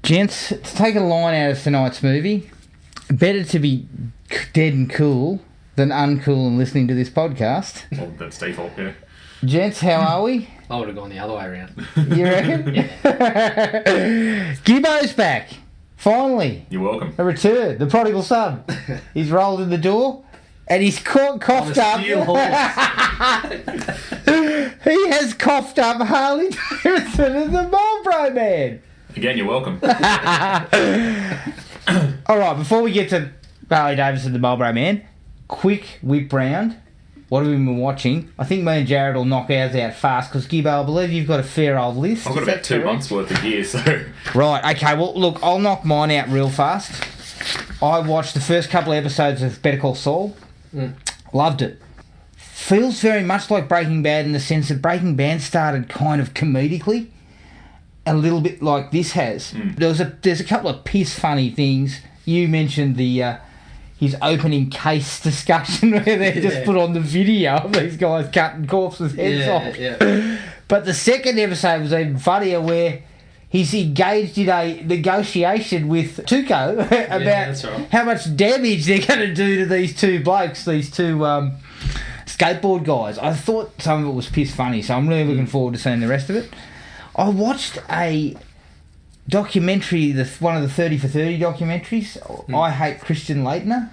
Gents, to take a line out of tonight's movie, better to be dead and cool than uncool and listening to this podcast. Well, that's default, yeah. Gents, how are we? I would have gone the other way around. You reckon? Yeah. Gibbo's back. Finally. You're welcome. A return. The prodigal son. He's rolled in the door and he's coughed up. Steel horse. He has coughed up Harley Davidson and the Marlboro Man. Again, you're welcome. Alright, before we get to Harley Davidson and the Marlboro Man, quick whip round. What have we been watching? I think me and Jared will knock ours out fast because, Gibbo, I believe you've got a fair old list. I've got about 2 months worth of gear, so... Right, okay, well, look, I'll knock mine out real fast. I watched the first couple of episodes of Better Call Saul. Loved it. Feels very much like Breaking Bad in the sense that Breaking Bad started kind of comedically, a little bit like this has. There's a couple of piss funny things. You mentioned his opening case discussion where they just put on the video of these guys cutting corpses' heads off. Yeah. But the second episode was even funnier where he's engaged in a negotiation with Tuco about how much damage they're going to do to these two blokes, these two skateboard guys. I thought some of it was piss funny, so I'm really looking forward to seeing the rest of it. I watched a documentary, one of the 30 for 30 documentaries. I Hate Christian Leitner.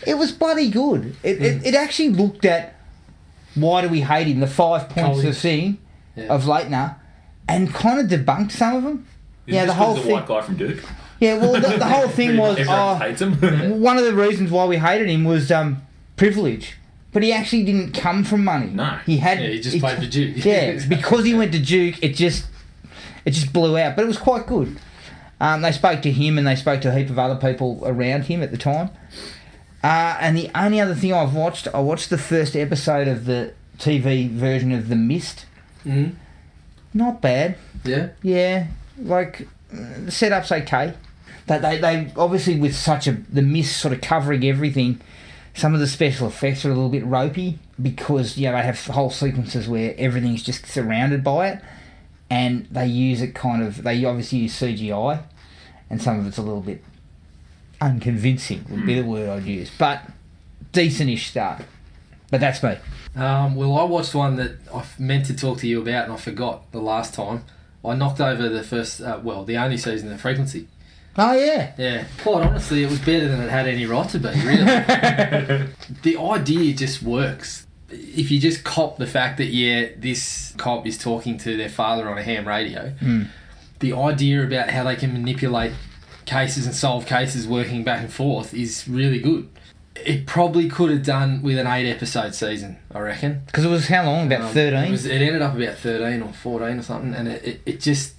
It was bloody good. It actually looked at why do we hate him, the 5 points of thing of Leitner, and kind of debunked some of them. The whole thing. The white guy from Duke. Yeah, well, the whole thing was everyone hates him. one of the reasons why we hated him was privilege. But he actually didn't come from money. No. He just played for Duke. Yeah, because he went to Duke, it just blew out. But it was quite good. They spoke to him and they spoke to a heap of other people around him at the time. And the only other thing I watched the first episode of the TV version of The Mist. Not bad. Yeah? Yeah, like, the setup's okay. They obviously, with the Mist sort of covering everything, some of the special effects are a little bit ropey because, they have whole sequences where everything's just surrounded by it. And they use it they obviously use CGI, and some of it's a little bit unconvincing, would be the word I'd use. But decent-ish start. But that's me. Well, I watched one that I meant to talk to you about and I forgot the last time. I knocked over the first, the only season of Frequency. Oh, yeah. Yeah. Quite honestly, it was better than it had any right to be, really. The idea just works. If you just cop the fact that, this cop is talking to their father on a ham radio, the idea about how they can manipulate cases and solve cases working back and forth is really good. It probably could have done with an 8-episode season, I reckon. Because it was how long? About 13? It ended up about 13 or 14 or something, and it just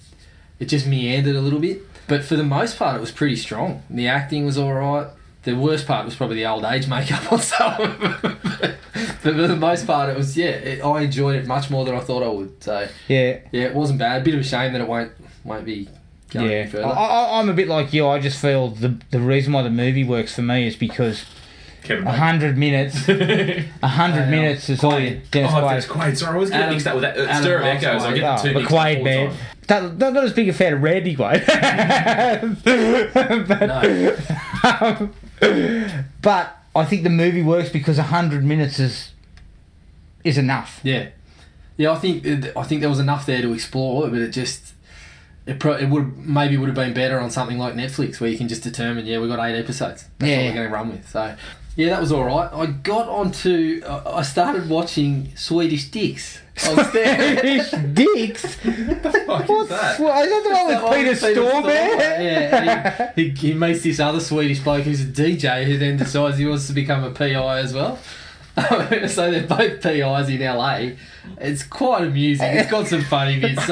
meandered a little bit. But for the most part, it was pretty strong. The acting was all right. The worst part was probably the old age makeup on some of them. But for the most part, it was, I enjoyed it much more than I thought I would. So, it wasn't bad. A bit of a shame that it won't be going any further. I'm a bit like you. I just feel the reason why the movie works for me is because 100 minutes. 100 minutes is all you... Dennis Quaid. Sorry, I was getting mixed up with that. Stir of Echoes. I get the two mixed up all the man. time. Not as big a fan of Randy Quaid. But I think the movie works because 100 minutes is enough. Yeah. I think there was enough there to explore, but it would have been better on something like Netflix where you can just determine, we've got 8 episodes. That's what we're going to run with. So, that was all right. I started watching Swedish Dicks. Swedish Dicks? What the fuck is that? Is that the one with Peter Stormare? Yeah. He meets this other Swedish bloke who's a DJ who then decides he wants to become a PI as well. So they're both PIs in LA. It's quite amusing. It's got some funny bits.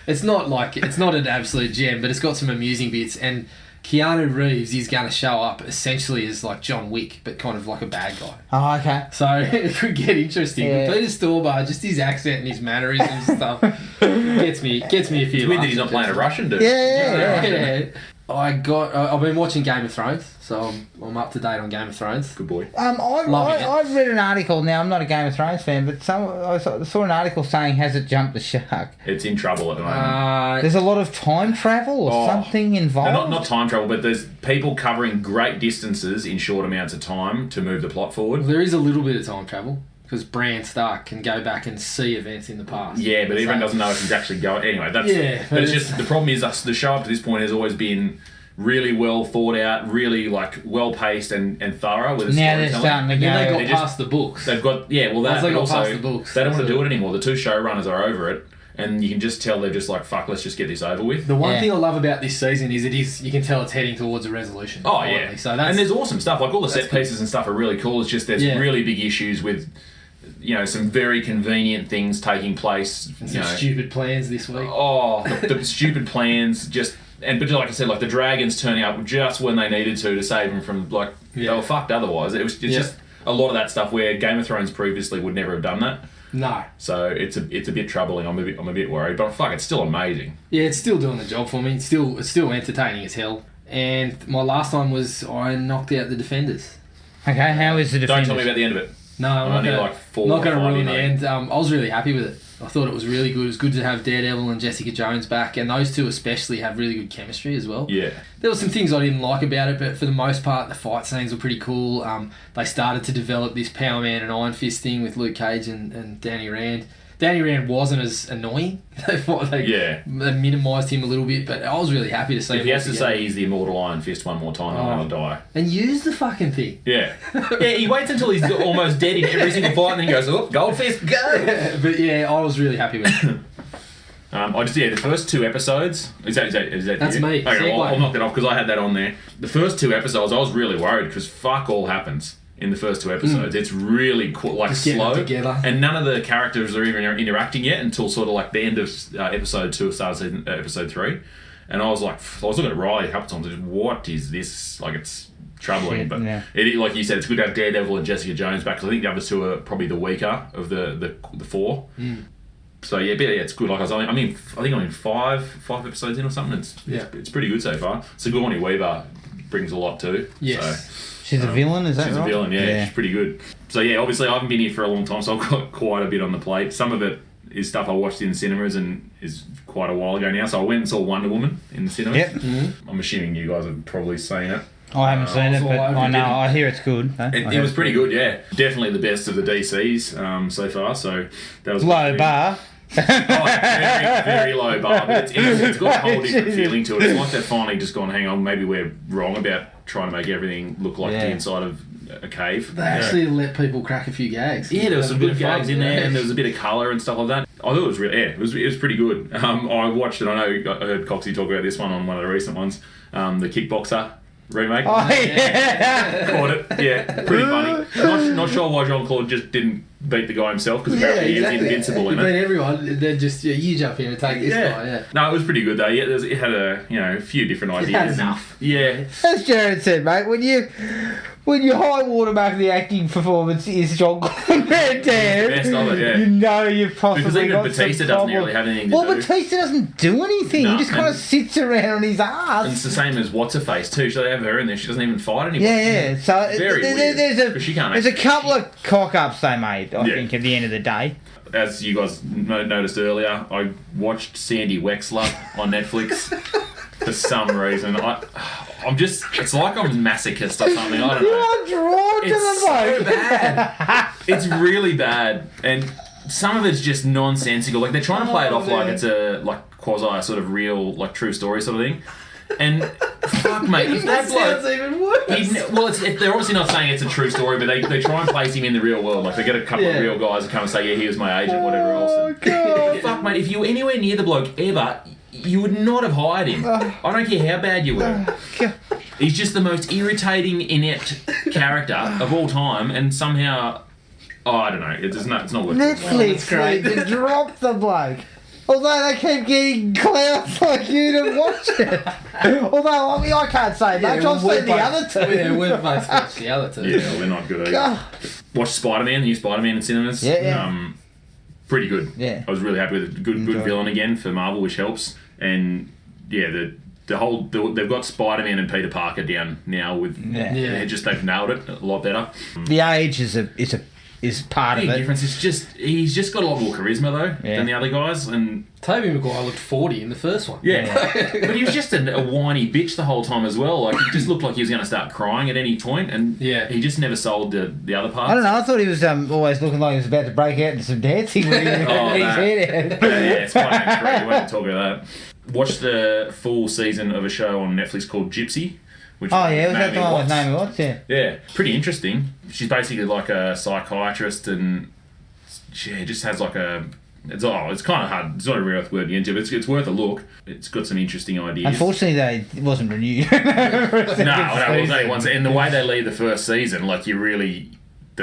It's not an absolute gem, but it's got some amusing bits. And Keanu Reeves is going to show up essentially as like John Wick, but kind of like a bad guy. Oh, okay. So it could get interesting. Yeah. Peter Stormare, just his accent and his mannerisms and stuff, gets me a few. It's weird that he's not playing a Russian dude. Yeah. I've been watching Game of Thrones, so I'm up to date on Game of Thrones. Good boy. I've read an article. Now I'm not a Game of Thrones fan, but I saw an article saying has it jumped the shark? It's in trouble at the moment. There's a lot of time travel or something involved. No, not time travel, but there's people covering great distances in short amounts of time to move the plot forward. There is a little bit of time travel. Because Bran Stark can go back and see events in the past. Yeah, but everyone doesn't know if he's actually going. Anyway, that's. Yeah, but it's just the problem is the show up to this point has always been really well thought out, really like well paced and thorough with the now they're starting to go. They got past the books. They've got they got also past the books. They don't want to do it anymore. The two showrunners are over it. And you can just tell they're just like, fuck, let's just get this over with. The one thing I love about this season is you can tell it's heading towards a resolution. Oh, yeah. So and there's awesome stuff. Like all the set pieces and stuff are really cool. It's just there's really big issues with, some very convenient things taking place. Some stupid plans this week. Oh, the stupid plans but like I said, like the dragons turning up just when they needed to save them from they were fucked otherwise. It's just a lot of that stuff where Game of Thrones previously would never have done that. No. So it's a bit troubling. I'm a bit worried, but fuck, it's still amazing. Yeah, it's still doing the job for me. It's still entertaining as hell. And my last one was I knocked out the Defenders. Okay, how is the Defenders? Don't tell me about the end of it. No, I'm not going to ruin the end. I was really happy with it. I thought it was really good. It was good to have Daredevil and Jessica Jones back, and those two especially have really good chemistry as well. Yeah. There were some things I didn't like about it, but for the most part, the fight scenes were pretty cool. They started to develop this Power Man and Iron Fist thing with Luke Cage and Danny Rand. Danny Rand wasn't as annoying. They minimised him a little bit, but I was really happy to see him. If he has to say he's the immortal Iron Fist one more time, I'll die. And use the fucking thing. Yeah. Yeah, he waits until he's almost dead in every single fight and then he goes, oh, Gold Fist, go! But yeah, I was really happy with it. The first two episodes... Is that That's you? me. Okay, well, I'll knock that off because I had that on there. The first two episodes, I was really worried because fuck all happens in the first two episodes. It's really slow, together. and none of the characters are even interacting yet until sort of like the end of episode 2 of episode 3. And I was looking at Riley a couple times. What is this? Like, it's troubling. But it, like you said, it's good to have Daredevil and Jessica Jones back because I think the other two are probably the weaker of the four. So yeah, it's good. Like I think I'm in five episodes in or something. It's pretty good so far. Sigourney Weaver brings a lot too. Yes. So, she's a villain, is that right? She's a villain, yeah. She's pretty good. So yeah, obviously I haven't been here for a long time, so I've got quite a bit on the plate. Some of it is stuff I watched in cinemas and is quite a while ago now. So I went and saw Wonder Woman in the cinemas. Yep. Mm-hmm. I'm assuming you guys have probably seen it. I haven't seen it, but I know. I hear it's good. It was pretty good, yeah. Definitely the best of the DCs so far. So that was low bar. Very, very low bar, but it's got a whole different feeling to it. It's like they've finally just gone, hang on, maybe we're wrong about trying to make everything look like the inside of a cave. They actually let people crack a few gags. Yeah, there was some good gags in there, and there was a bit of colour and stuff like that. I thought it was really, it was pretty good. I watched it. I heard Coxie talk about this one on one of the recent ones, the Kickboxer remake. Oh yeah, caught it. Yeah, pretty funny. Not sure why Jean-Claude just didn't beat the guy himself because apparently he's invincible in it. But everyone, they're just you jump in and take this guy. Yeah. No, it was pretty good though. Yeah, it had a few different ideas. It had enough. Yeah. As Jared said, mate, when your high watermark the acting performance is Jean-Claude Van Damme, best of it, yeah. You know you've possibly because even got Batista doesn't really have anything to do. Well, Batista doesn't do anything. No, he just kind of sits around on his ass. And it's the same as What's-Her-Face too. So they have her in there. She doesn't even fight anymore. Yeah. So very weird. There's a couple of cock-ups they made, I think, at the end of the day. As you guys noticed earlier, I watched Sandy Wexler on Netflix for some reason. It's like I'm masochist or something. I don't know. You are drawn to the so bad. It's really bad, and some of it's just nonsensical. Like they're trying to play it off like it's a quasi sort of real true story sort of thing. And fuck, mate, if that bloke sounds even worse. they're obviously not saying it's a true story, but they try and place him in the real world. Like they get a couple of real guys that come and say, "Yeah, he was my agent," whatever else. And, God. fuck, mate, if you were anywhere near the bloke ever, you would not have hired him. I don't care how bad you were. He's just the most irritating, inept character of all time, and somehow, I don't know. It's not worth it. Netflix, great. You dropped the bloke. Although they keep getting clowns like you to watch it. Although I can't say much. I've seen the other two. Yeah, we've both watched the other two. Yeah, we're not good either. Watched Spider-Man, the new Spider-Man in cinemas. Yeah. Pretty good. Yeah. I was really happy with it. Good villain again for Marvel, which helps. And yeah, they've got Spider-Man and Peter Parker down now with they've nailed it a lot better. The age is part of it. Difference. He's just got a lot more charisma though than the other guys. And Tobey Maguire looked 40 in the first one. Yeah, but he was just a whiny bitch the whole time as well. Like he just looked like he was going to start crying at any point, and he just never sold the other parts. I don't know. I thought he was always looking like he was about to break out into some dancing when he his head out. It's Spider-Man 3. We won't talk about that. Watched the full season of a show on Netflix called Gypsy. Was that the one with Naomi Watts? Yeah, pretty interesting. She's basically like a psychiatrist, and she just has like it's kind of hard. It's not a real word to get into, but it's worth a look. It's got some interesting ideas. Unfortunately, it wasn't renewed. No, it was only once. And the way they leave the first season, like the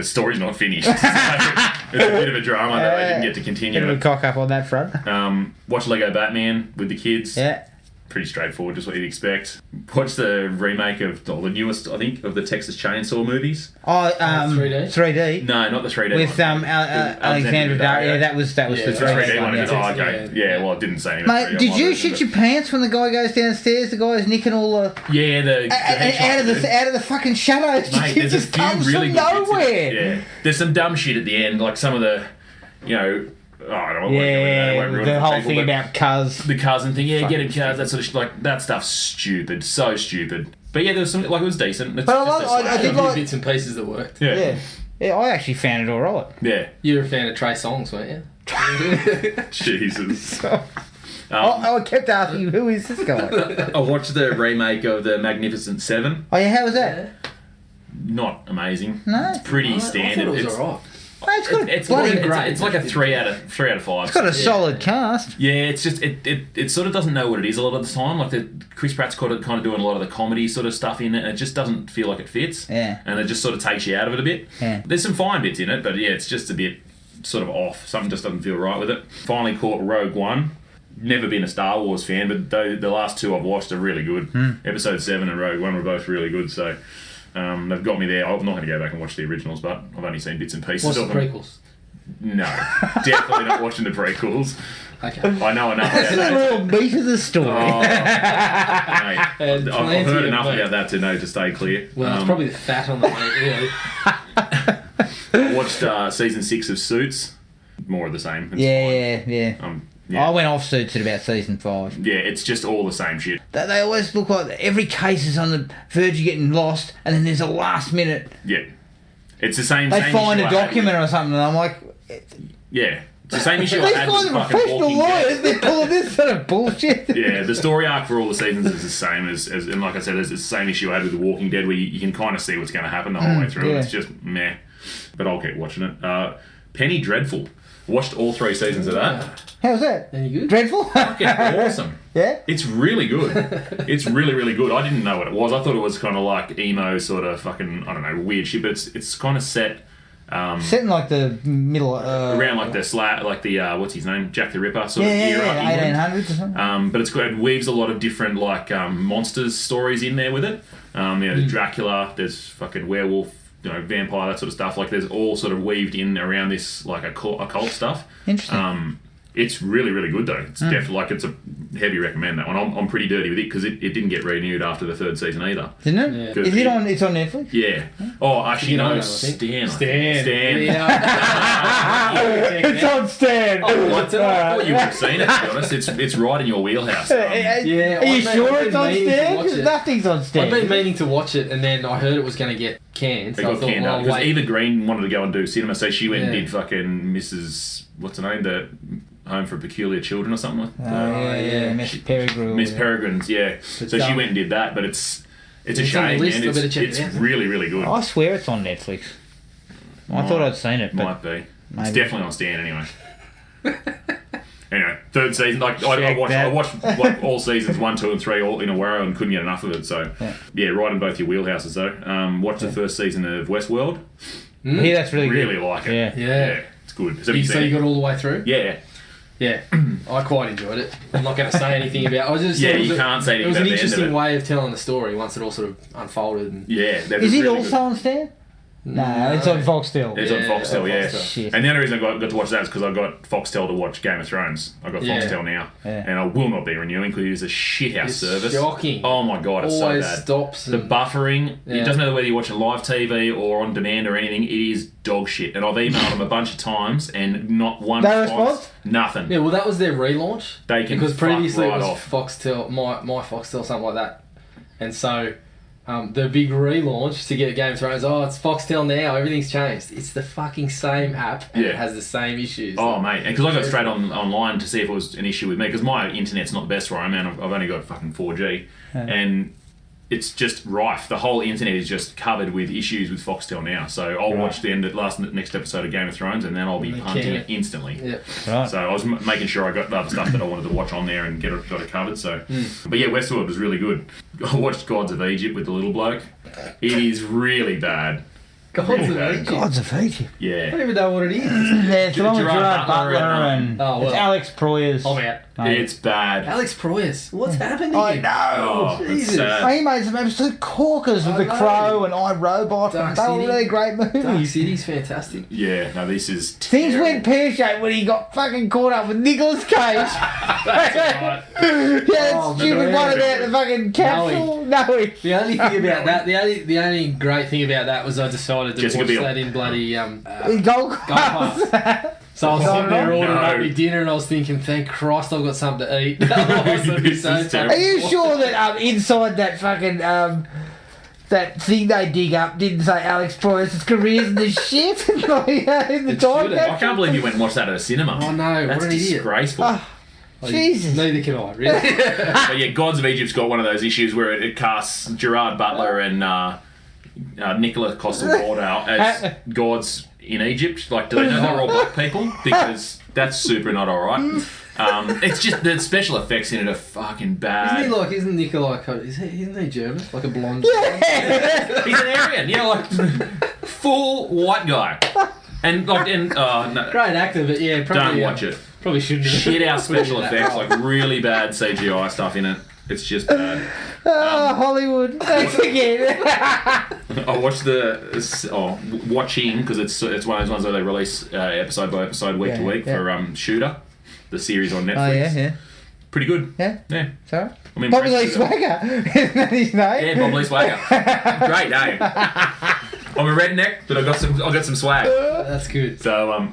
story's not finished. So it's a bit of a drama that they didn't get to continue. Bit of a cock up on that front. Watch Lego Batman with the kids. Yeah. Pretty straightforward, just what you'd expect. Watch the remake of the newest, I think, of the Texas Chainsaw movies. 3D? 3D? No, not the 3D with Alexandra Daddario. Yeah, that was the 3D one. Okay. Yeah, well, it didn't say anything. Mate, did you shit your pants when the guy goes downstairs? The guy's nicking all the... Yeah, out of the fucking shadows. Mate, it just comes from nowhere. Yeah. There's some dumb shit at the end, like some of the, I don't know. The whole thing about cuz. The cousin thing, getting cuz, that sort of shit. Like, that stuff's stupid, so stupid. But yeah, there was some, like, it was decent. But I did like bits and pieces that worked. Yeah, I actually found it alright. Yeah. You were a fan of Trey Songz, weren't you? Jesus. I kept asking, who is this guy? I watched the remake of The Magnificent Seven. Oh, yeah, how was that? Not amazing. No. It's pretty standard. I thought it was alright. It's like a 3 out of 5. It's got a solid cast. Yeah, it's just it sort of doesn't know what it is a lot of the time. Like Chris Pratt's kind of doing a lot of the comedy sort of stuff in it, and it just doesn't feel like it fits. Yeah. And it just sort of takes you out of it a bit. Yeah. There's some fine bits in it, but yeah, it's just a bit sort of off. Something just doesn't feel right with it. Finally caught Rogue One. Never been a Star Wars fan, but the last two I've watched are really good. Episode 7 and Rogue One were both really good, so they've got me there. I'm not going to go back and watch the originals, but I've only seen bits and pieces What's of the them. prequels? No, definitely not watching the prequels. Okay. I know enough That's about the real meat of the story. Mate, I've heard enough about that to know to stay clear. Well, it's probably the fat on the meat, really. I watched season 6 of Suits. More of the same. It's Yeah. I went off Suits at about season 5. Yeah, it's just all the same shit. They always look like every case is on the verge of getting lost, and then there's a last minute. Yeah. It's the same. They find a document or something, and I'm like, yeah, it's the same issue. These guys are professional lawyers. They're pulling this sort of bullshit. Yeah, the story arc for all the seasons is the same as and like I said, it's the same issue I had with The Walking Dead, where you can kind of see what's going to happen the whole way through. Yeah. It's just meh, but I'll keep watching it. Penny Dreadful. Watched all 3 seasons of that. How's that? Any good? Dreadful? Fucking awesome. Yeah? It's really good. It's really, really good. I didn't know what it was. I thought it was kind of like emo sort of fucking, I don't know, weird shit, but it's kind of set... set in like the middle... around like the what's his name? Jack the Ripper sort of era. 1800s or something. But it weaves a lot of different like monsters stories in there with it. There's Dracula, there's fucking werewolf, vampire, that sort of stuff. Like there's all sort of weaved in around this like occult stuff. Interesting. It's really, really good though. It's definitely like it's a heavy recommend that one. I'm pretty dirty with it because it didn't get renewed after the 3rd season either. Didn't it? Yeah. Is it on? It's on Netflix. Yeah. Oh, actually no. Stan. It's on Stan. I thought you would have seen it. To be honest, it's right in your wheelhouse. Yeah. Are you sure it's on Stan? Because nothing's on Stan. I've been meaning to watch it, and then I heard it was going to get canned. It got canned up because Eva Green wanted to go and do cinema, so she went and did fucking Mrs. What's her name? The Home for Peculiar Children or something like that. Miss Peregrine. Miss Peregrine's, yeah. So she went and did that, but it's a shame, man. It's really, really good. I swear it's on Netflix. I thought I'd seen it. Might be. Maybe. It's definitely on Stan anyway. Anyway, 3rd season. Like I watched like all seasons 1, 2, and 3 all in a row and couldn't get enough of it. So yeah, right in both your wheelhouses though. Watch the 1st season of Westworld. Yeah, that's really good. Really like it. Yeah. It's good. So you got all the way through? Yeah. Yeah, I quite enjoyed it. I'm not going to say anything about it. I was just you can't say anything. It was an interesting way of telling the story once it all sort of unfolded. And is it also on Stan? No, it's on Foxtel. It's on Foxtel, yeah. Shit. And the only reason I got to watch that is because I got Foxtel to watch Game of Thrones. I got Foxtel now, and I will not be renewing because it is a shithouse service. Shocking. Oh my god, it's Always so bad. Stops. The buffering. It doesn't matter whether you watch it live TV or on demand or anything. It is dog shit. And I've emailed them a bunch of times, and not one response. Nothing. Yeah, well, that was their relaunch. They can because previously right it was off. Foxtel, my Foxtel, something like that, and so. The big relaunch to get Game of Thrones. Oh, it's Foxtel now. Everything's changed. It's the fucking same app, and it has the same issues. Oh, mate, because I got straight online to see if it was an issue with me because my internet's not the best where I'm at. I've only got fucking 4G, and it's just rife. The whole internet is just covered with issues with Foxtel now. So I'll watch the next episode of Game of Thrones, and then I'll be punting it instantly. Yep. Right. So I was making sure I got the other stuff that I wanted to watch on there and got it covered. So, but yeah, Westworld was really good. I watched Gods of Egypt with the little bloke. It is really bad. Gods of Egypt. Gods of Egypt. I Yeah. don't even know what it is. It's along with Gerard Gerard Butler Butler and, and it's Alex Proyas. I'm out. It's bad. Alex Proyas. What's happening? I know. Oh, it's Jesus. sad. He made some absolute corkers with The Crow and I, Robot. Dark They were City. really great Dark movies. City's fantastic. Yeah, no, this is Things terrible. went pear-shaped when he got fucking caught up with Nicolas Cage. Right. That stupid man. one about the fucking capsule. No. The only thing about that, the only great thing about that was I decided to Jessica watch Biel. that in bloody Gold Pass. Pass. So I was sitting there ordering No. up my dinner and I was thinking, thank Christ I've got something to eat. Otherwise I'd be This so is terrible. Are you sure that inside that fucking that thing they dig up didn't say Alex Proyas' career's in the shit in the time should've. I capsule? can't believe you went and watched that at a cinema. Oh no, That's what an idiot. disgraceful. Jesus. Neither can I, really. But yeah, Gods of Egypt's got one of those issues where it casts Gerard Butler and Nicola Costa-Waldau as gods in Egypt. Like, do they know they're all black people? Because that's super not alright. It's just the special effects in it are fucking bad. Isn't Nikolai isn't he German? Like a blonde? He's an Aryan, yeah, like full white guy. And like, no, Great actor, but yeah, probably don't watch it. Probably shouldn't. Shit out special effects, like really bad CGI stuff in it. It's just bad. Hollywood. Thanks again. I watched watching because it's one of those ones where they release episode by episode, week to week for Shooter, the series on Netflix. Oh, yeah. Pretty good. Yeah? Yeah. Sorry? I mean, Bobby Lee Swagger. Isn't that his name? Yeah, Bob Lee Swagger. Great name. I'm a redneck, but I got some swag. That's good. So,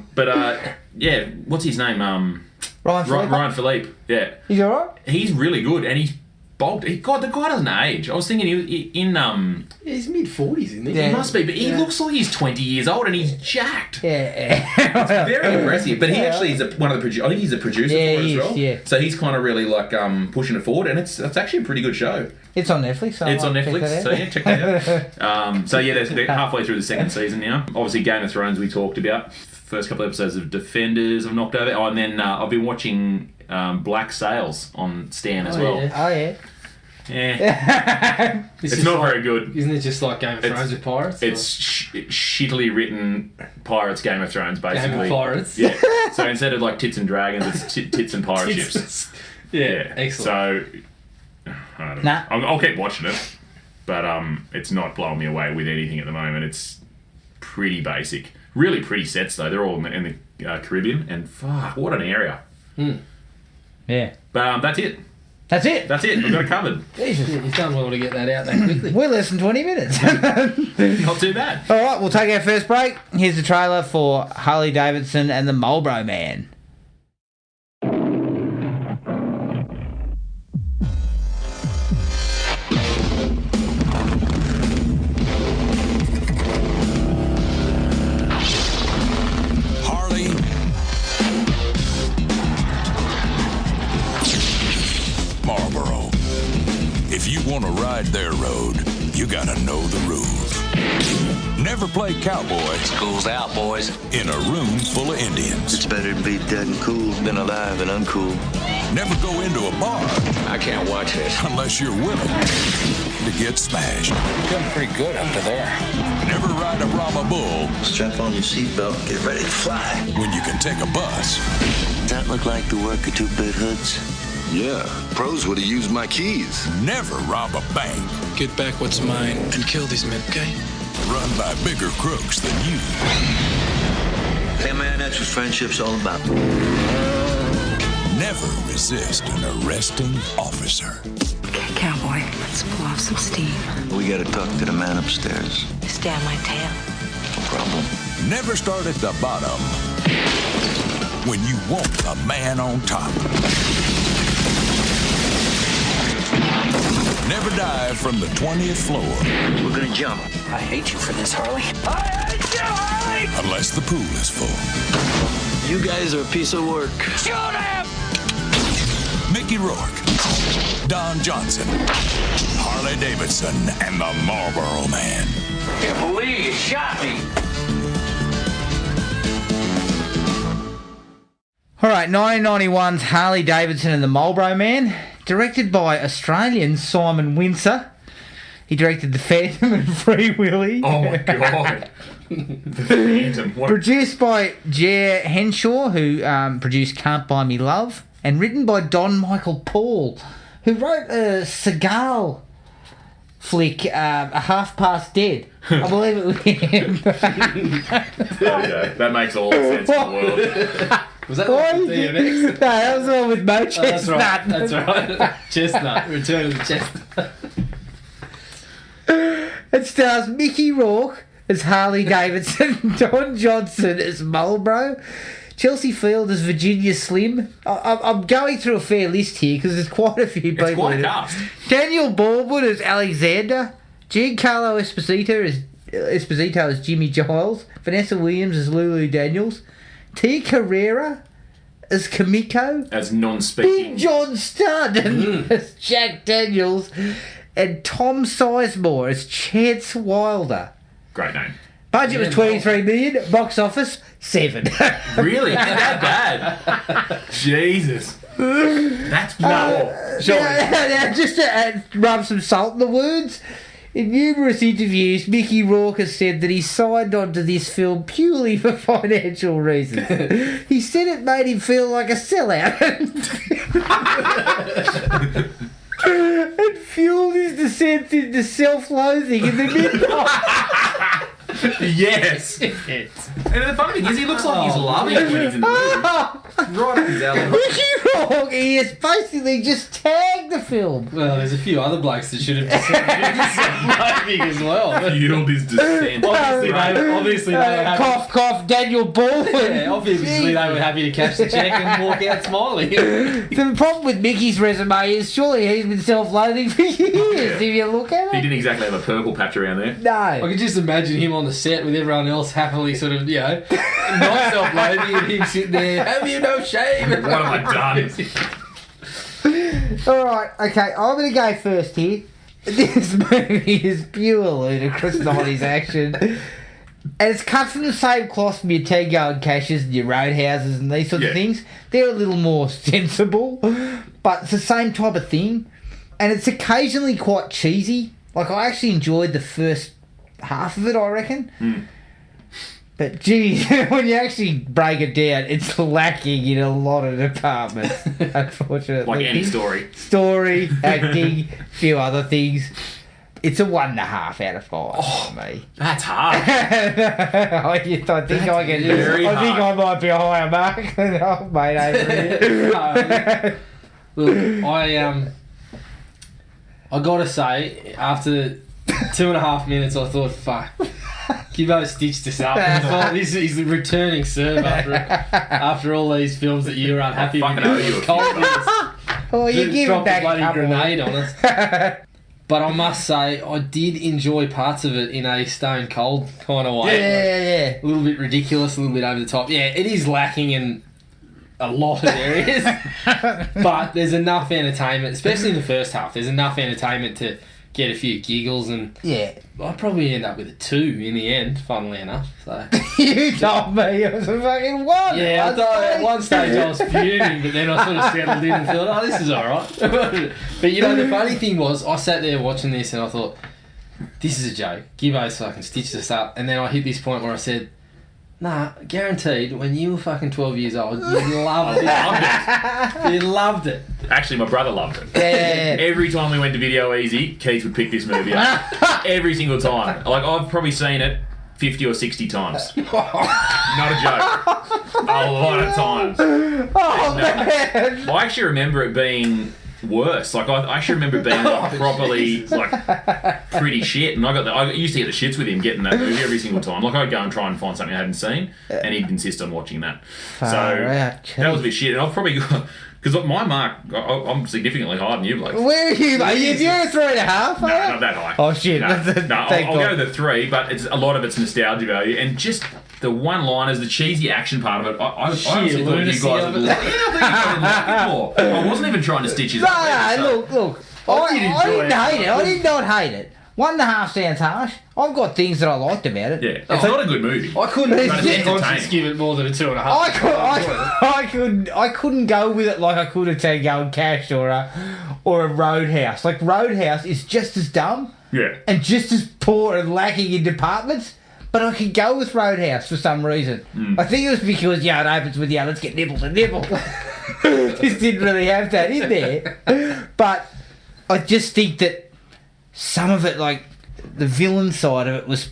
yeah, what's his name? Ryan Phillippe. Ryan Phillippe. Yeah, He's alright? he's really good, and he's bogged. God, the guy doesn't age. I was thinking he He's mid-40s, isn't he? Yeah. he must be, but he looks like he's 20 years old, and he's jacked. Yeah. Very impressive, but he actually is one of the producers. I think he's a producer Yeah, for it he as is, well. yeah. So he's kind of really like pushing it forward, and it's actually a pretty good show. It's on Netflix. So It's on check Netflix, that so out. yeah, check that out. So yeah, they're halfway through the second season now. Obviously, Game of Thrones we talked about. First couple of episodes of Defenders I've knocked over. Oh, and then I've been watching Black Sails on Stan as well. yeah. Oh, yeah. Yeah. It's not very good. Isn't it just like Game of Thrones with pirates? It's shittily written Pirates Game of Thrones, basically. Game of Pirates. Yeah. So instead of like tits and dragons, it's tits and pirate ships. Yeah, excellent. So I don't Nah. know. I'll keep watching it, but it's not blowing me away with anything at the moment. It's pretty basic. Really pretty sets though. They're all in the Caribbean, and fuck, what an area. Yeah. But that's it. That's it. That's it. I've got it covered. Jesus. Yeah, you've done well to get that out that quickly. We're less than 20 minutes. Not too bad. All right, we'll take our first break. Here's the trailer for Harley Davidson and the Marlboro Man. Harley. Marlboro. If you want to ride their road, you gotta know the rules. Never play cowboy School's out, boys. in a room full of Indians. It's better to be dead and cool than alive and uncool. Never go into a bar I can't watch this. unless you're willing to get smashed. Doing pretty good up to there. Never ride a Brahma bull Strap on your seatbelt, get ready to fly. when you can take a bus. Does that look like the work of two-bit hoods? Yeah, pros would have used my keys. Never rob a bank. Get back what's mine and kill these men, okay? run by bigger crooks than you. Hey, man, that's what friendship's all about. Never resist an arresting officer. Okay, cowboy, let's blow off some steam. We gotta talk to the man upstairs. Stand my tail. No problem. Never start at the bottom when you want the man on top. Never dive from the 20th floor. We're gonna jump. I hate you for this, Harley. I hate you, Harley! Unless the pool is full. You guys are a piece of work. Shoot him! Mickey Rourke, Don Johnson, Harley Davidson, and the Marlboro Man. I can't believe you shot me. All right, 1991's Harley Davidson and the Marlboro Man, directed by Australian Simon Windsor. He directed The Phantom and Free Willy. Oh my god. The Phantom. What? Produced by Jer Henshaw, who produced Can't Buy Me Love, and written by Don Michael Paul, who wrote a Seagal flick, A Half Past Dead. I believe it was him. There we go. That makes all the sense in the world. Was that the one with DMX? No, that was the one with Mo Chestnut. That's right. Chestnut. Return of the Chestnut. It stars Mickey Rourke as Harley Davidson, Don Johnson as Marlboro, Chelsea Field as Virginia Slim. I'm going through a fair list here because there's quite a few people. It's quite in a it. cast. Daniel Baldwin as Alexander, Giancarlo Esposito as Jimmy Giles, Vanessa Williams as Lulu Daniels, Tia Carrera as Kamiko, As non-speaking. Big John Studd as Jack Daniels, and Tom Sizemore as Chance Wilder. Great name. Budget was 23 million, box office 7. Really? Is that bad? Jesus. That's more. Now, just to rub some salt in the wounds, in numerous interviews, Mickey Rourke has said that he signed on to this film purely for financial reasons. He said it made him feel like a sellout. And fueled his descent into self-loathing in the midnight. Yes. And the funny thing is, he looks like he's loving it when he's in the movie. Right up his alley. Mickey Rourke, he has basically just tagged the film. Well, there's a few other blokes that should have been as well. Fueled his descent. Obviously, they were happy. Cough, cough, Daniel Baldwin. Yeah, obviously they were happy to cash the check and walk out smiling. The problem with Mickey's resume is surely he's been self-loathing for years, if you look at He it. didn't exactly have a purple patch around there. I No. could just imagine him on the set with everyone else happily sort of, not self-loathing and him sitting there, have you no shame? What have I done? Alright, okay, I'm going to go first here. This movie is pure ludicrous 90s action. And it's cut from the same cloth from your Tango and Cashes and your Roadhouses and these sorts of things. They're a little more sensible, but it's the same type of thing. And it's occasionally quite cheesy. Like, I actually enjoyed the first half of it, I reckon. But geez, when you actually break it down, it's lacking in a lot of departments, unfortunately. Like any story. Story, acting, a few other things. It's a 1.5 out of 5 for me. That's hard. I think I might be a higher mark than I've made over here. Look, I gotta say, after 2.5 minutes, I thought, fuck. Gibbo stitched us up. I thought this is the returning serve after all these films that you were unhappy with. Oh, you give him Dropped a back a bloody couple. grenade on us. But I must say, I did enjoy parts of it in a stone cold kind of way. Yeah. A little bit ridiculous, a little bit over the top. Yeah, it is lacking in a lot of areas. But there's enough entertainment, especially in the first half. There's enough entertainment to get a few giggles, and I'll probably end up with a 2 in the end, funnily enough. So You told me it was a fucking 1. yeah, I thought at one stage I was fuming, but then I sort of settled in and thought, oh, this is alright. But the funny thing was, I sat there watching this and I thought, this is a joke. Gibbo's fucking stitched us up. And then I hit this point where I said, Nah, guaranteed, when you were fucking 12 years old, you loved it. You loved it. Actually, my brother loved it. Yeah. Every time we went to Video Easy, Keith would pick this movie up. Every single time. Like, I've probably seen it 50 or 60 times. Not a joke. A lot of times. Oh, man. I actually remember it being worse. Like, I actually remember it being like properly like pretty shit. And I used to get the shits with him getting that movie every single time. Like, I'd go and try and find something I hadn't seen, and he'd insist on watching that. So that was a bit shit. And I've probably got, because my mark, I'm significantly higher than you, Blake. Where are you, mate? If you're a 3.5, no, not that high. Oh shit! No, I'll go the 3, but it's a lot of it's nostalgia value and just the one-liners, the cheesy action part of it. I honestly thought you guys would like it more. I wasn't even trying to stitch it up. No, look. I didn't hate it. I did not hate it. 1.5 sounds harsh. I've got things that I liked about it. Yeah, it's not a good movie. I couldn't entertaining. give it more than a 2.5. I couldn't go with it like I could a Tango and Cash or a Roadhouse. Like, Roadhouse is just as dumb. Yeah. And just as poor and lacking in departments. But I could go with Roadhouse for some reason. I think it was because, it opens with, let's get nibble to nibble. This didn't really have that in there. But I just think that some of it, like, the villain side of it was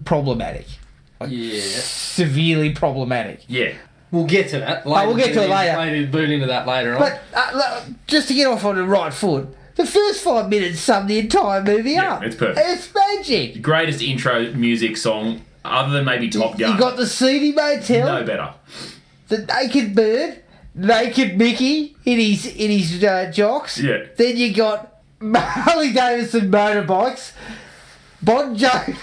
problematic. Like, severely problematic. Yeah. We'll get to that later. We'll get to it later. Maybe boot into that later on. But just to get off on the right foot, the first 5 minutes sum the entire movie up. It's perfect. It's magic. Greatest intro music song, other than maybe Top Gun. You got the seedy motel. No better. The naked bird, naked Mickey in his jocks. Yeah. Then you got Harley Davidson motorbikes, Bon Jovi,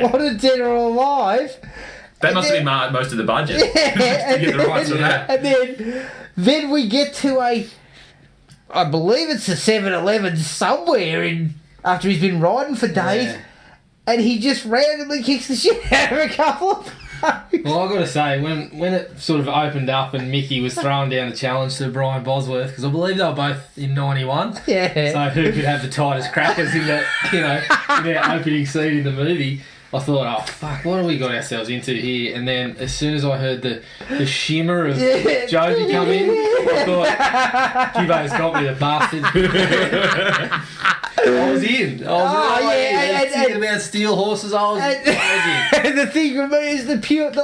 Wanted Dead or Alive. That must have been most of the budget. Yeah, to get the rights for that. And then we get to I believe it's a 7-Eleven somewhere after he's been riding for days, and he just randomly kicks the shit out of a couple of folks. Well, I've got to say, when it sort of opened up and Mickey was throwing down the challenge to Brian Bosworth, because I believe they were both in 91. Yeah. So who could have the tightest crackers in their opening scene in the movie? I thought, oh fuck, what have we got ourselves into here? And then as soon as I heard the shimmer of Jovi come in, I thought, Gibbo's got me, the bastard. I was in. Thinking about steel horses. I was in. And the thing for me is the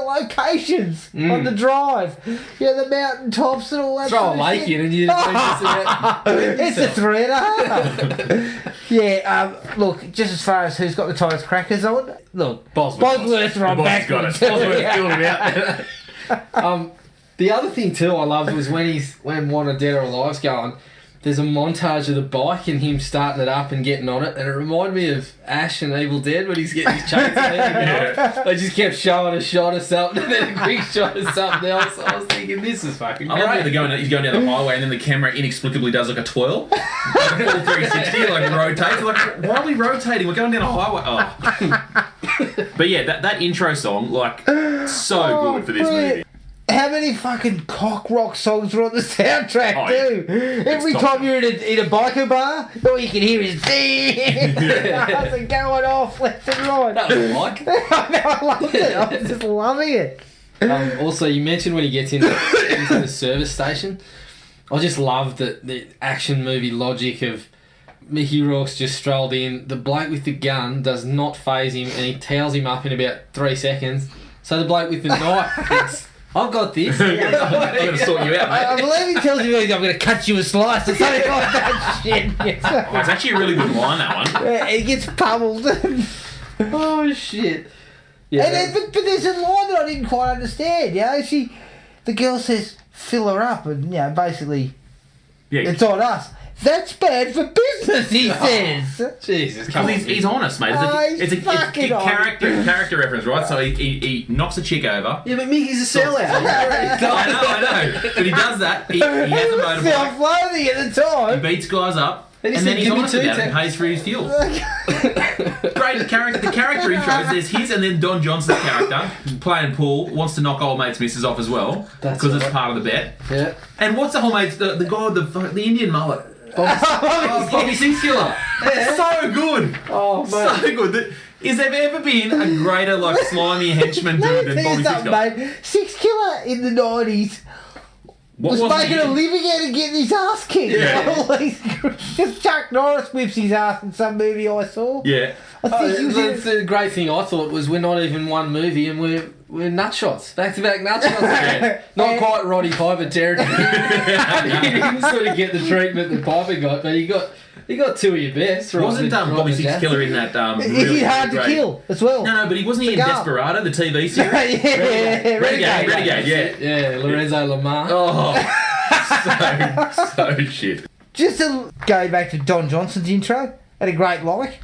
locations on the drive. The mountain tops and all that. Throw a lake in and you it's a 3.5. Look, just as far as who's got the tightest crackers on, look, Bosworth's right back. Got it. Bosworth killed him out. The other thing too I loved was when Wanted Dead or Alive's going, there's a montage of the bike and him starting it up and getting on it, and it reminded me of Ash and Evil Dead when he's getting his chainsaw out. They just kept showing a shot of something and then a quick shot of something else. I was thinking, this is fucking great. I love he's going down the highway and then the camera inexplicably does like a twirl. Like a full 360, like rotates. Like, why are we rotating? We're going down a highway. Oh. But yeah, that intro song, like, so good for this movie. How many fucking cock rock songs are on the soundtrack too? Every time you're in a biker bar, all you can hear is ding, going off left and right. That was like. I loved it. I was just loving it. Also, you mentioned when he gets into the service station. I just love the action movie logic of Mickey Rourke's just strolled in. The bloke with the gun does not faze him, and he towels him up in about 3 seconds. So the bloke with the knife thinks, I've got this. I'm going to sort you out, mate. I believe he tells you I'm going to cut you a slice or something like that shit. It's actually a really good line, that one. Yeah, he gets pummeled. Oh, shit. Yeah, but there's a line that I didn't quite understand. The girl says, fill her up, and basically, it's on us. That's bad for business, he says. Jesus, because he's honest, mate. It's a character reference, right? So he knocks a chick over. Yeah, but Mickey's a sellout. I know. But he does that. He has a motorbike. Self-loathing at the time. He beats guys up. And then he's honest about it and pays for his fuel. Great. The character intros, there's his and then Don Johnson's character, playing pool, wants to knock old mate's missus off as well. Because it's part of the bet. Yeah. And what's the whole mate's, the guy with the Indian mullet? Bobby Six Killer. Yeah. So good. Oh, man. So good. Is there ever been a greater, like, slimy henchman dude than Bobby Six Killer? Mate, Six Killer in the 90s was making a living out of getting his ass kicked. Yeah. Just Chuck Norris whips his ass in some movie I saw. Yeah. The great thing I thought was we're not even one movie and we're nut shots, back-to-back nut shots. Yeah. Not quite Roddy Piper territory. He didn't sort of get the treatment that Piper got, but he got two of your best. Wasn't Bobby Six Killer in that? Really Hard to Kill as well? No, but wasn't he in Desperado, the TV series? Yeah, Renegade, yeah. Yeah, Lorenzo Lamar. Oh, so shit. Just to go back to Don Johnson's intro, had a great like.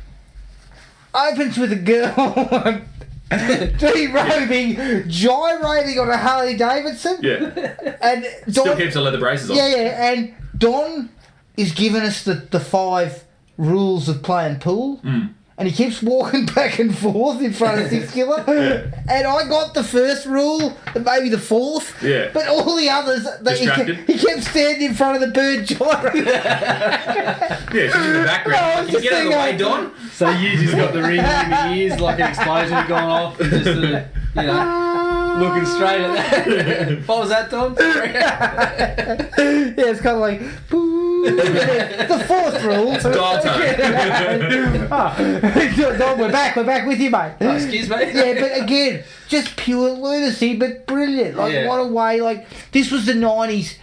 Opens with a girl derobing, gyrating on a Harley Davidson. Yeah. And Still keeps the leather braces on. Yeah, and Don is giving us the 5 rules of playing pool. And he keeps walking back and forth in front of Six Killer. And I got the first rule, and maybe the 4th. Yeah. But all the others, he kept standing in front of the bird gyrating. Yeah, she's in the background. Can you get out of the way, Don? So you just got the ring in the ears like an explosion had gone off. Just looking straight at that. What was that, Don? Yeah, it's kind of like, boo. The 4th rule. It's dial tone. Don, we're back with you, mate. Oh, excuse me? Yeah, but again, just pure lunacy, but brilliant. Like, what a way, like, this was the 90s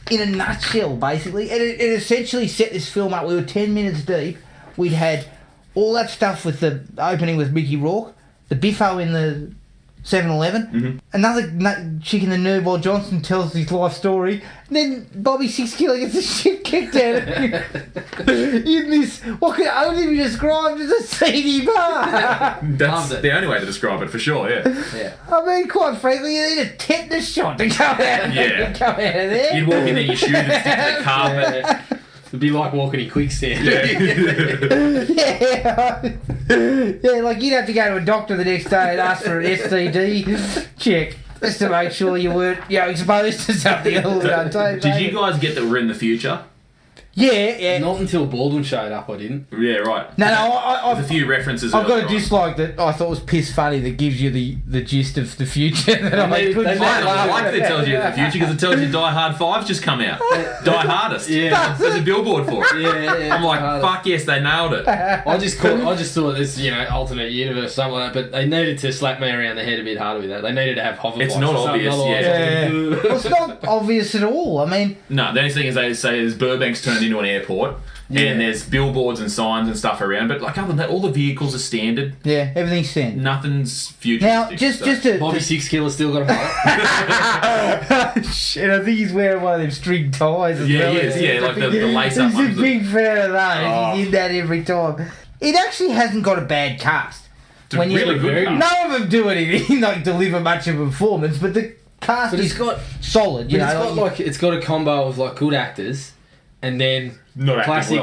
in a nutshell, basically. And it essentially set this film up. We were 10 minutes deep. We'd had all that stuff with the opening with Mickey Rourke, the Biffo in the 7-Eleven, another chick in the Nerd while Johnson tells his life story, and then Bobby Six Killer gets the shit kicked out of him in this, what can only be described as a seedy bar. That's the only way to describe it, for sure, yeah. I mean, quite frankly, you need a tetanus shot to come out, come out of there. You'd walk in there, your shoes would stick to the carpet. It'd be like walking in quicksand. Yeah, like you'd have to go to a doctor the next day and ask for an STD check just to make sure you weren't, exposed to something all the time. Did you guys get that we're in the future? Yeah. Not until Baldwin showed up, I didn't. Yeah, right. No, There's a few references. I've got a dislike that I thought was piss funny that gives you the gist of the future. That I like that it tells you the future because it tells you Die Hard 5's just come out. Die Hardest. Yeah. There's a billboard for it. Yeah. I'm like, fuck yes, they nailed it. I just thought this, alternate universe, something like that, but they needed to slap me around the head a bit harder with that. They needed to have hover It's bikes not or obvious, Well, it's not obvious at all. I mean... No, the only thing is they say is Burbank's turned into an airport. Yeah. And there's billboards and signs and stuff around, but like other than that, all the vehicles are standard. Yeah, everything's standard. Nothing's futuristic. Now, just to Bobby Six Killer still got a mullet. Shit, I think he's wearing one of them string ties as well. He is, like the lace up ones. He's a big fan of those. He's in that every time. It actually hasn't got a bad cast. It's a really good cast. None of them do anything like deliver much of a performance, but the cast is solid. It's got a combo of like good actors, and then not classic,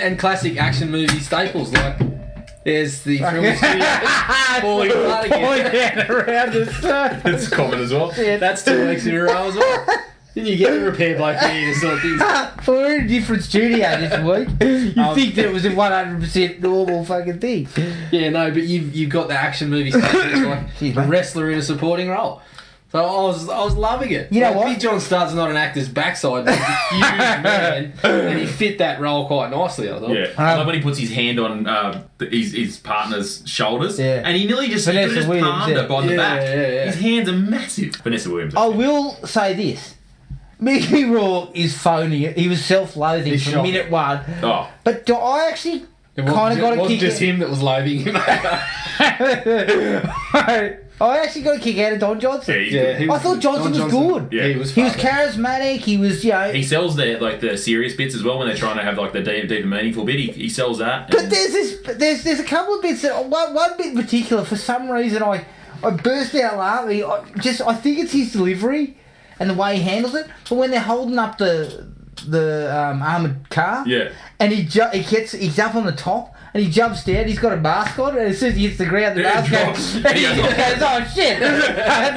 and classic action movie staples like there's the film studio falling apart again. Around us. That's common as well. Yeah, that's 2 weeks in a row as well. Then you get the repair bloke here to sort things. We're in a different studio this week. You think that it was a 100% normal fucking thing. Yeah, no, but you've got the action movie staples like a wrestler in a supporting role. So I was loving it. You know what? Big John Studd's not an actor's backside, but he's a huge man, and he fit that role quite nicely, I thought. Yeah, like when he puts his hand on his partner's shoulders, and he nearly just palmed her by the back. Yeah. His hands are massive. Vanessa Williams. I will say this. Mickey Rourke is phoning it. He was self-loathing from minute one. Oh. But I actually kind of got a kick. It wasn't just him that was loathing him. I actually got a kick out of Don Johnson. I thought Johnson was good. Yeah, he was charismatic. He was, He sells the serious bits as well when they're trying to have like the deeper meaningful bit. He sells that. But there's a couple of bits that one bit in particular for some reason I burst out laughing. I think it's his delivery and the way he handles it. But when they're holding up the armoured car, and he's up on the top. and he jumps down. He's got a mask on, and as soon as he hits the ground, the mask goes. And he goes, "Oh shit!"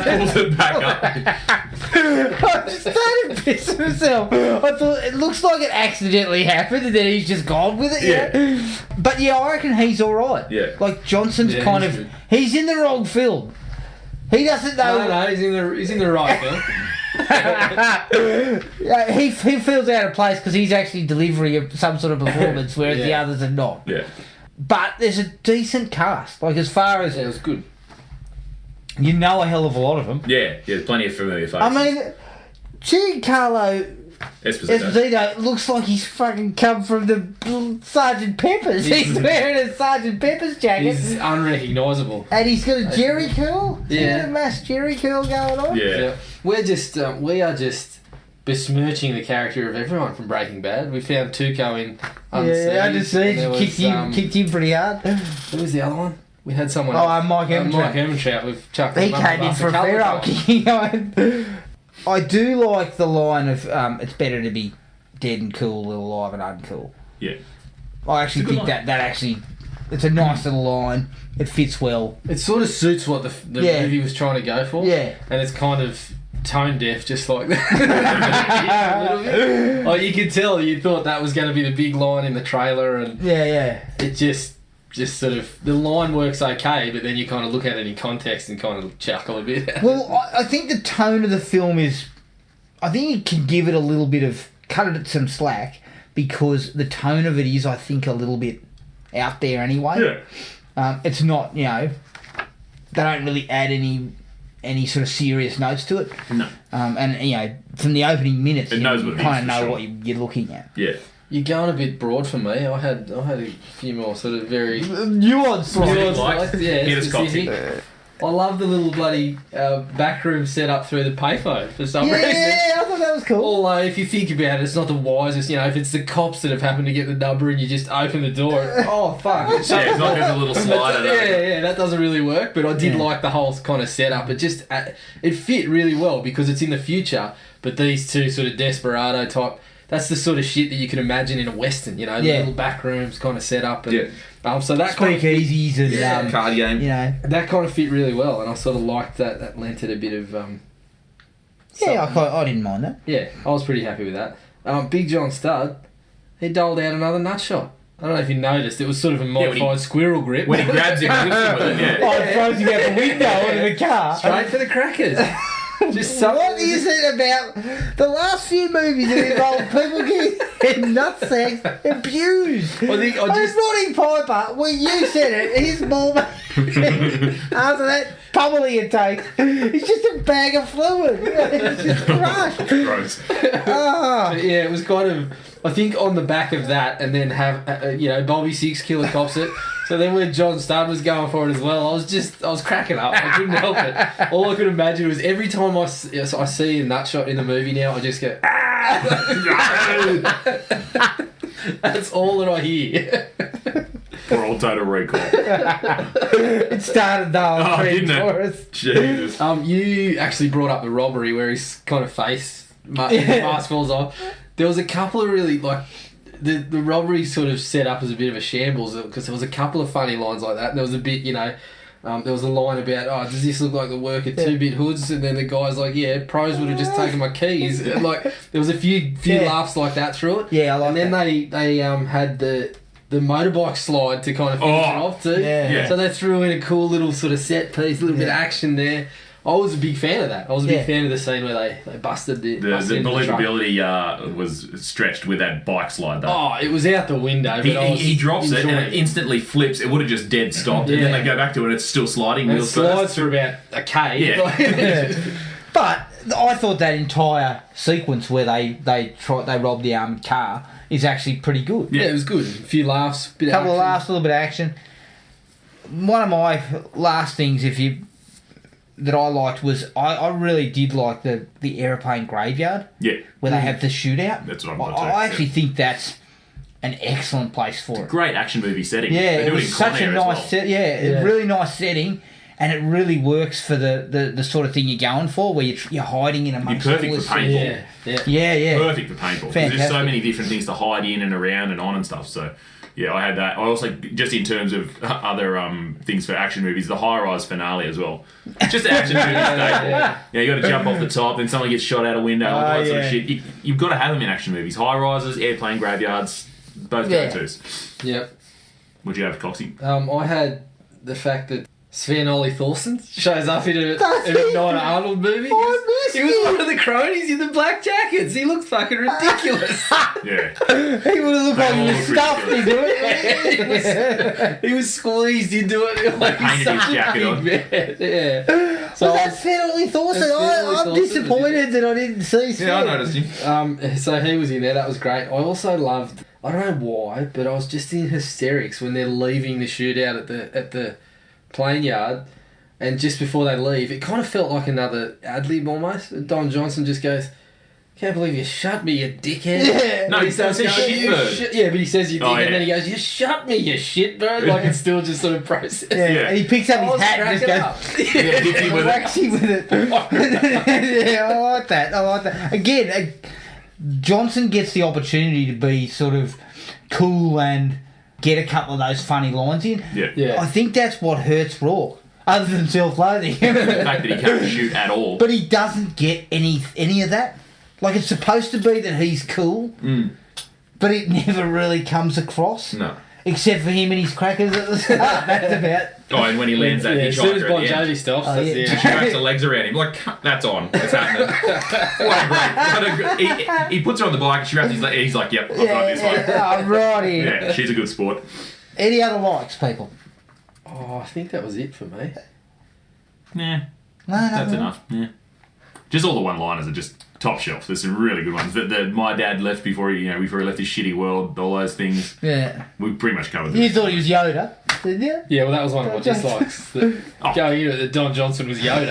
Pulls it back up. I just started pissing myself. I thought it looks like it accidentally happened, and then he's just gone with it. Yeah. But yeah, I reckon he's all right. Yeah. Like Johnson's kind of. He's in the wrong film. He doesn't know. No, he's in the right film. He feels out of place because he's actually delivering some sort of performance, whereas the others are not. Yeah. But there's a decent cast. Like, as far as... Yeah, it was good. You know a hell of a lot of them. Yeah, there's plenty of familiar faces. I mean, Giancarlo Esposito looks like he's fucking come from the Sergeant Pepper's. He's wearing a Sergeant Pepper's jacket. He's unrecognisable. And he's got a jerry curl. Yeah. He's got a mass jerry curl going on. Yeah. We are just besmirching the character of everyone from Breaking Bad. We found Tuco in Under Siege. Kicked him pretty hard. Who was the other one? We had someone. Mike Emertrout. Mike Emertrout. We've chucked. He came in for a fair old kicking. I do like the line of it's better to be dead and cool than alive and uncool. Yeah. I actually think that actually it's a nice little line. It fits well. It sort of suits what the movie was trying to go for. Yeah. And it's kind of tone deaf, just like that. A little bit. Oh, you could tell you thought that was going to be the big line in the trailer, and it just sort of, the line works okay, but then you kind of look at it in context and kind of chuckle a bit. Well, I think the tone of the film is, I think you can give it a little bit of, cut it some slack, because the tone of it is, I think, a little bit out there anyway. Yeah. It's not, they don't really add any sort of serious notes to it. No. And, from the opening minutes, you kind of know what you're looking at. Yeah. You're going a bit broad for me. I had a few more sort of very nuanced lines. Yeah, Get us specific. I love the little bloody backroom set up through the payphone for some reason. Yeah, I thought that was cool. Although, if you think about it, it's not the wisest. If it's the cops that have happened to get the number and you just open the door. Oh, fuck. Yeah, it's like there's a little slider. Yeah, that doesn't really work. But I did like the whole kind of setup. It just it fit really well because it's in the future. But these two sort of desperado type. That's the sort of shit that you can imagine in a western, the little back rooms kind of set up. And, so that kind of speakeasies and card game. That kind of fit really well, and I sort of liked that. That lent it a bit of. I didn't mind that. Yeah, I was pretty happy with that. Big John Studd, he doled out another nut shot. I don't know if you noticed, it was sort of a modified squirrel grip. When he grabs him and whips him with it, it throws him out the window into the car. Straight for the crackers. What is it about the last few movies that involve people getting nutsacks abused? Roddy Piper, when you said it, his ball after that pummel he takes, it's just a bag of fluid. It's just crushed. Gross. Yeah, it was kind of, I think, on the back of that, and then have Bobby Six Killer cops it. So then when John Studd was going for it as well, I was cracking up. I couldn't help it. All I could imagine was every time I see a nut shot in the movie now, I just go, That's all that I hear. Poor old Total Recall. It started though. Didn't it? Jesus. You actually brought up the robbery where his kind of face mask falls off. There was a couple of really the robbery sort of set up as a bit of a shambles because there was a couple of funny lines like that. And there was a bit, there was a line about, does this look like the work of 2-bit hoods? And then the guy's like, yeah, pros would have just taken my keys. And there was a few laughs like that through it. Yeah, I like that. And then they had the motorbike slide to kind of finish it off too. Yeah. So they threw in a cool little sort of set piece, a little bit of action there. I was a big fan of that. I was a big fan of the scene where they busted the believability was stretched with that bike slide though. Oh, it was out the window. He drops it and it instantly flips. It would have just dead stopped, and then they go back to it and it's still sliding. And it slides for about a K. Yeah. But I thought that entire sequence where they robbed the armoured car is actually pretty good. Yeah, it was good. A few laughs, a couple of laughs, a little bit of action. One of my last things, that I liked was I really did like the aeroplane graveyard. Yeah. Where they have the shootout. That's what I'm about to I actually think that's an excellent place for it. Great action movie setting. Yeah, it was such a nice set. Yeah, a really nice setting. and it really works for the sort of thing you're going for, where you're hiding in amongst. You're perfect for paintball. Yeah. Perfect for paintball. There's so many different things to hide in and around and on and stuff. So. Yeah, I had that. I also, just in terms of other things for action movies, the high-rise finale as well. Just action movies. Yeah, you got to jump off the top, then someone gets shot out a window, all that sort of shit. You've got to have them in action movies. High-rises, airplane graveyards, both go-tos. Yep. What'd you have, Coxie? I had the fact that Sven-Ole Thorsen shows up in a Night Arnold movie. He was one of the cronies in the black jackets. He looked fucking ridiculous. Yeah. He would have looked like he was stuffed into it. He was squeezed into it. Like painted his jacket on. Yeah. So that's Sven-Ole Thorsen. I'm disappointed that I didn't see Sven. Yeah, I noticed him. So he was in there. That was great. I also loved, I don't know why, but I was just in hysterics when they're leaving the shootout at the plane yard, and just before they leave, it kind of felt like another ad-lib almost. Don Johnson just goes, "Can't believe you shot me, you dickhead." Yeah. No, he starts going, "Shitbird." Yeah, but he says you dickhead, and then he goes, "You shot me, you shitbird." Like it's still just sort of processed. Yeah. And he picks up his hat and just goes, hits him with waxy with it. Yeah, I like that. Again, Johnson gets the opportunity to be sort of cool and get a couple of those funny lines in. Yeah. I think that's what hurts Rourke, other than self-loathing. The fact that he can't shoot at all. But he doesn't get any of that. Like, it's supposed to be that he's cool, but it never really comes across. No. Except for him and his crackers at the start. That's about... Oh, and when he lands that as soon as hitchhiker Bon at the end. Jovi stops, Oh, that's yeah. the She wraps her legs around him. Like, that's on. It's happening. What a great... He puts her on the bike and she wraps his legs. He's like, yep, I've got this one. Oh, right here. Yeah, she's a good sport. Any other likes, people? Oh, I think that was it for me. Nah, No, that's enough. Yeah. Just all the one-liners are just top shelf. There's some really good ones. My dad left before he left his shitty world. All those things. Yeah. We pretty much covered You this. thought he was Yoda, didn't you? Yeah, well, that was one of my dislikes. Going into it, that Don Johnson was Yoda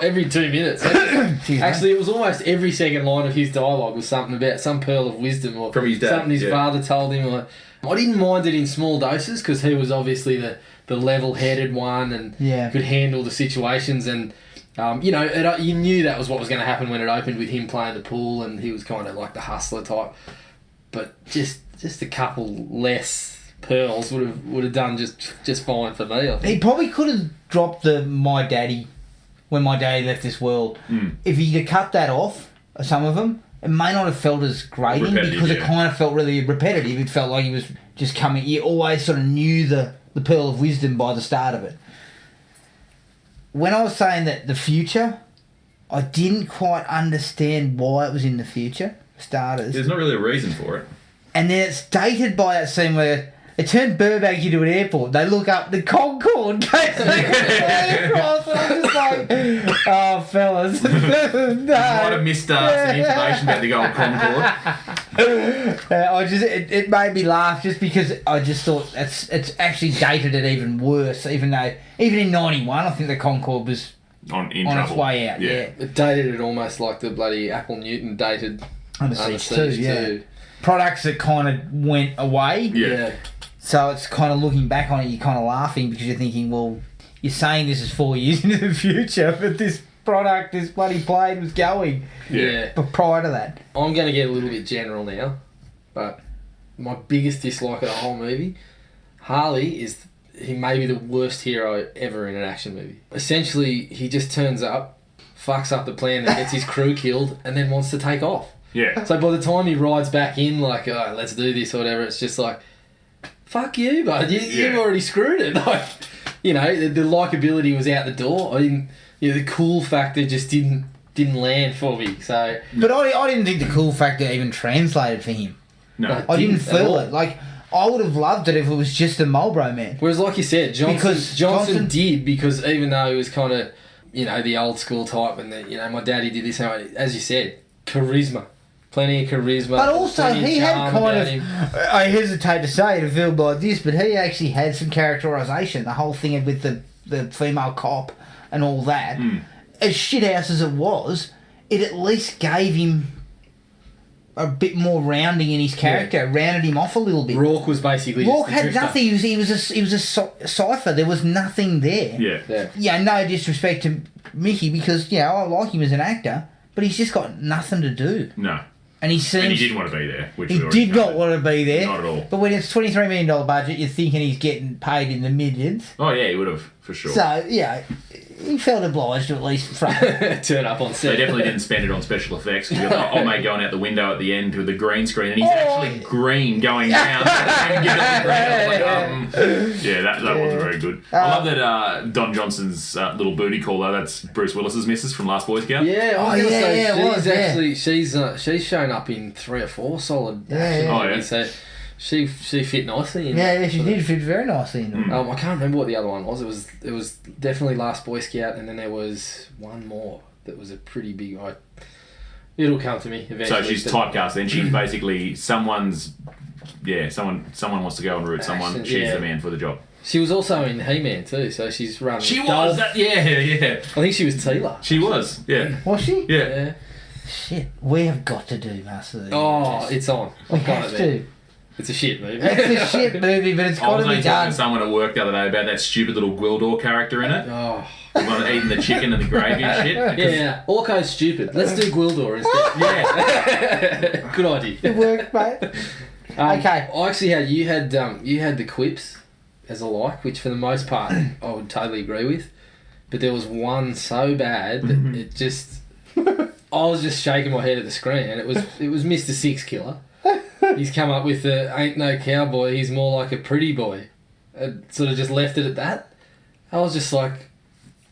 every 2 minutes. Actually, it was almost every second line of his dialogue was something about some pearl of wisdom or From his dad, something his father told him. I didn't mind it in small doses because he was obviously the level-headed one and could handle the situations and. You knew that was what was going to happen when it opened with him playing the pool, and he was kind of like the hustler type. But just a couple less pearls would have done just fine for me. I think. He probably could have dropped my daddy when my daddy left this world. If he'd have cut that off, some of them, it may not have felt as grating because it kind of felt really repetitive. It felt like he was just coming. You always sort of knew the pearl of wisdom by the start of it. When I was saying that the future, I didn't quite understand why it was in the future, for starters. There's not really a reason for it. And then it's dated by that scene where they turn Burbank into an airport. They look up the Concorde goes across. And I'm just like, oh, fellas. No. You might have missed some information about the old Concorde. It made me laugh just because I just thought it's actually dated it even worse. Even in '91, I think the Concorde was on its way out. Yeah. It dated it almost like the bloody Apple Newton dated Under Siege 2. Yeah. Products that kind of went away. Yeah. So it's kind of looking back on it, you're kind of laughing because you're thinking, well, you're saying this is 4 years into the future, but this product, this bloody plane was going. Yeah. But prior to that. I'm going to get a little bit general now, but my biggest dislike of the whole movie, Harley he may be the worst hero ever in an action movie. Essentially, he just turns up, fucks up the plan that gets his crew killed, and then wants to take off. Yeah. So by the time he rides back in, like, oh, let's do this or whatever, it's just like, fuck you, bud. You've already screwed it. Like, the likability was out the door. The cool factor just didn't land for me. So, but I didn't think the cool factor even translated for him. No, I didn't feel it. Like, I would have loved it if it was just a Marlboro Man. Whereas, like you said, Johnson did, because even though he was kind of, the old school type, and my daddy did this, as you said, charisma. Plenty of charisma. But also, he had I hesitate to say it, a film like this, but he actually had some characterisation. The whole thing with the female cop and all that. As shithouse as it was, it at least gave him a bit more rounding in his character, rounded him off a little bit. Rourke was basically Rourke just had nothing. He was a cipher. There was nothing there. Yeah. No disrespect to Mickey because I like him as an actor, but he's just got nothing to do. No. And he didn't want to be there. He did not want to be there. Not at all. But when it's $23 million budget, you're thinking he's getting paid in the millions. Oh yeah, he would have for sure. So he felt obliged to at least turn up on set. They definitely didn't spend it on special effects. Because oh mate, going out the window at the end with the green screen, and he's actually green going down. That wasn't very good. I love that Don Johnson's little booty call though. That's Bruce Willis's missus from Last Boy Scout. Yeah, I was gonna say she's shown up in 3 or 4 solid action movies. So she fit nicely in she did fit very nicely in them. I can't remember what the other one was. It was definitely Last Boy Scout, and then there was one more that was a pretty big. It'll come to me eventually. So she's typecast. Then she's basically someone wants to go and root someone. She's the man for the job. She was also in He-Man too, so she's run. She was that. Yeah. I think she was Teela. She was. Yeah. Was she? Yeah. Shit, we have got to do Master of the Universe. It's on. We have to. It's a shit movie. It's a shit movie, but it's got to be done. I was talking to someone at work the other day about that stupid little Gwildor character in it. Oh. The one eating the chicken and the gravy and shit. Yeah. Orko's stupid. Let's do Gwildor instead. Yeah. Good idea. It worked, mate. Okay. I actually you had the quips as a like, which for the most part I would totally agree with. But there was one so bad that it just I was just shaking my head at the screen, and it was Mr. Six Killer. He's come up with ain't no cowboy, he's more like a pretty boy. And sort of just left it at that. I was just like,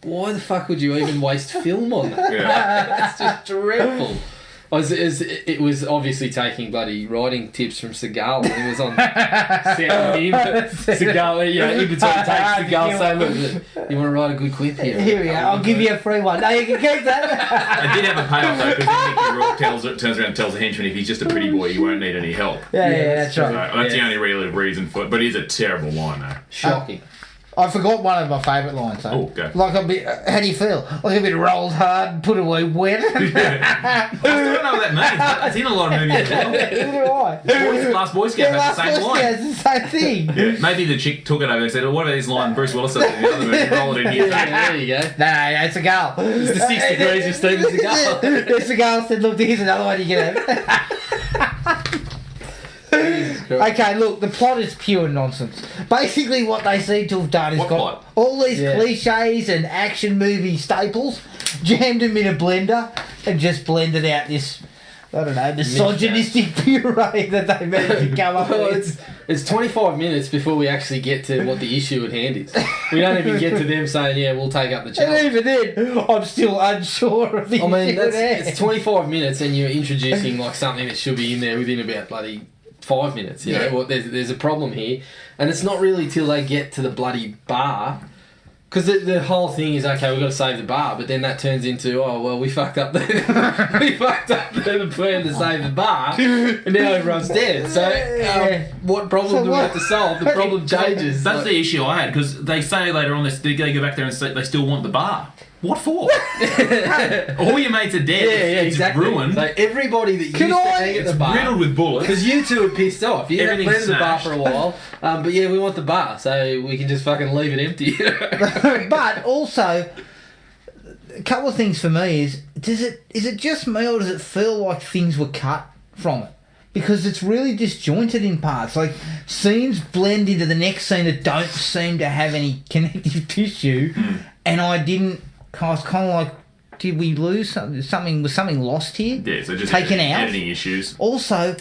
why the fuck would you even waste film on that? That's just dreadful. It was obviously taking bloody writing tips from Seagal. It was on set with him. Seagal, in between takes, Seagal saying, look, you want to write a good quip here? Here we go. I'll give you a free one. No, you can keep that. I did have a payoff though, because Mickey Rourke turns around and tells the henchman if he's just a pretty boy, you won't need any help. Yeah, that's right. So that's the only real reason for it, but it is a terrible line though. Shocking. I forgot one of my favourite lines though. Oh, go. Like a bit, how do you feel? Like a bit rolled hard, put away wet. I still don't know what that means, but it's in a lot of movies as well. Last Boy Scout has the same line. Yeah, it's the same thing. Yeah, maybe the chick took it over and said, what about this line Bruce Willis says in the other movie? Roll it in here. There you go. No, it's a girl. It's the 6 degrees of Steven Seagal. There's a girl said, look, here's another one you can have. Okay, look, the plot is pure nonsense. Basically, what they seem to have done is got all these cliches and action movie staples, jammed them in a blender, and just blended out this, I don't know, misogynistic puree that they managed to come up with. It's 25 minutes before we actually get to what the issue at hand is. We don't even get to them saying, yeah, we'll take up the challenge. And even then, I'm still unsure of the issue at hand. It's 25 minutes and you're introducing like something that should be in there within about bloody 5 minutes, you know. Well, there's a problem here, and it's not really till they get to the bloody bar, because the whole thing is, okay, we've got to save the bar, but then that turns into, oh well, we fucked up the plan to save the bar, and now everyone's dead. So what problem do we have to solve? The problem changes. That's the issue I had, because they say later on they go back there and say they still want the bar. What for? All your mates are dead. Yeah, it's exactly. ruined. So everybody that used to hang at the bar, riddled with bullets. Because you two are pissed off. You haven't been to the bar for a while, but yeah, we want the bar, so we can just fucking leave it empty. But also, a couple of things for me is it just me, or does it feel like things were cut from it? Because it's really disjointed in parts. Like, scenes blend into the next scene that don't seem to have any connective tissue, and I was kind of like, did we lose something? Was something lost here? Yeah, so just taken out. Editing issues. Also,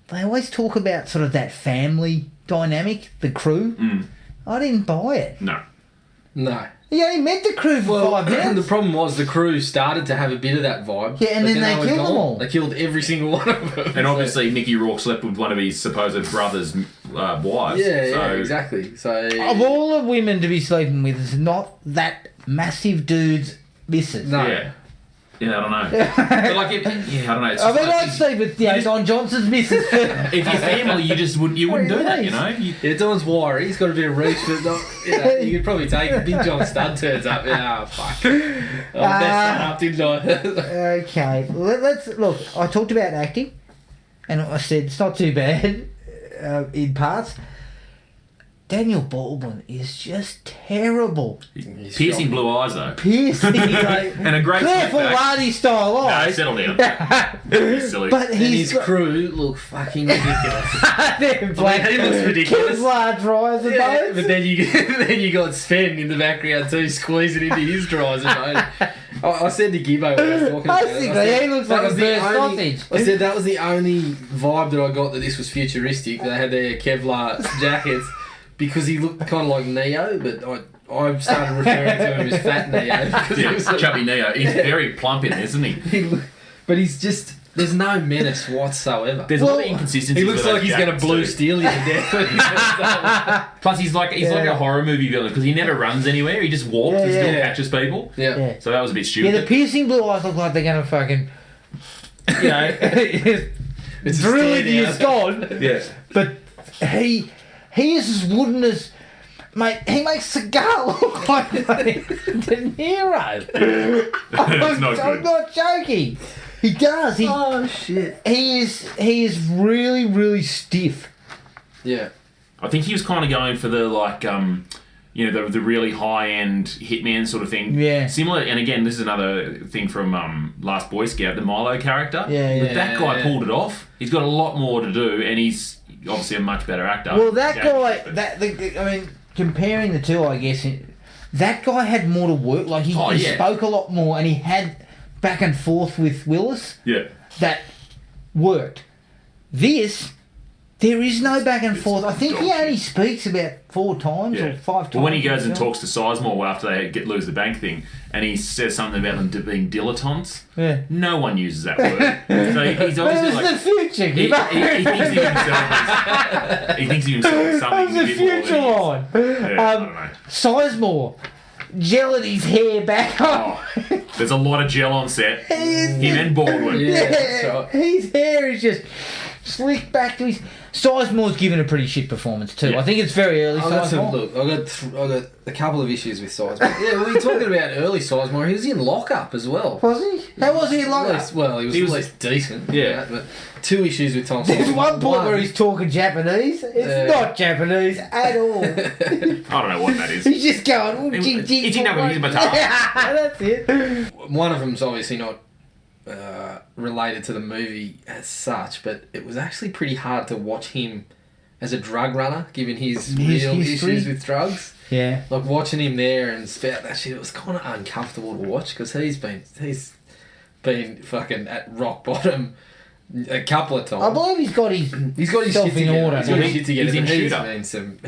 they always talk about sort of that family dynamic, the crew. I didn't buy it. No. You only met the crew for 5 minutes. The problem was the crew started to have a bit of that vibe. Yeah, and then they killed them all. They killed every single one of them. And obviously Mickey Rourke slept with one of his supposed brother's wives. Yeah, exactly. So of all the women to be sleeping with, it's not that massive dude's missus. No. Yeah, I don't know. But like, I don't know. It's I'd sleep with Don Johnson's missus. If your family, you wouldn't do that, you know. Don's wiry. He's got a bit of reach, but you could probably take Big John Stud turns up. Yeah, fuck. I messed that up, didn't I? Okay, let's look. I talked about acting. and I said it's not too bad in parts. Daniel Baldwin is just terrible. Piercing blue eyes, though. Piercing, like, and a great careful Artie style eyes. No, settle down. Silly. But his crew look fucking ridiculous. They're black. I mean, he looks ridiculous. Kevlar dryers and boats. But then you got Sven in the background too, squeezing into his dryers and boats. I said to Gibbo when I was talking about it. Basically, he looks like a burnt sausage. I said that was the only vibe that I got that this was futuristic. They had their Kevlar jackets. Because he looked kind of like Neo, but I started referring to him as Fat Neo. Because he was chubby Neo. He's very plump in it, isn't he? But he's just... There's no menace whatsoever. There's a lot of inconsistencies. He looks like he's going to blue steel you to death. Plus, he's like a horror movie villain because he never runs anywhere. He just walks and still catches people. Yeah. So that was a bit stupid. Yeah, the piercing blue eyes look like they're going to fucking... You know... it's drill into your skull. Yeah. But he is as wooden as... Mate, he makes Cigar look like De Niro. I'm not joking. He does. Oh, shit. He is really, really stiff. Yeah. I think he was kind of going for the, like, the really high-end hitman sort of thing. Yeah. Similar, and again, this is another thing from Last Boy Scout, the Milo character. Yeah. That guy pulled it off. He's got a lot more to do, and he's obviously a much better actor. Well, that guy, comparing the two, I guess, that guy had more to work. Like, he spoke a lot more, and he had back and forth with Willis. Yeah. That worked. This, there is no back and forth. I think he only speaks about 4 times or 5 times. Well, when he goes and talks to Sizemore after they lose the bank thing, and he says something about them being dilettantes, no one uses that word. So he's obviously like... the future, he thinks of himself as something that's the future line. Yeah, I don't know. Sizemore, gelling his hair back on. There's a lot of gel on set. Him and Baldwin. Yeah, his hair is just slicked back to his... Sizemore's given a pretty shit performance too. Yeah. I think it's very early. I got a couple of issues with Sizemore. Yeah, we were talking about early Sizemore. He was in lockup as well. Was he? How was he in lockup? He was at least decent. Yeah, but 2 issues with Tom. There's one point where he's talking Japanese. It's not Japanese at all. I don't know what that is. He's just going. That's it. One of them's obviously not related to the movie as such, but it was actually pretty hard to watch him as a drug runner, given his real issues with drugs. Yeah, like watching him there and spout that shit, it was kind of uncomfortable to watch because he's been fucking at rock bottom a couple of times. I believe he's got his shit in order. He's got his shit together. He's in Shooter.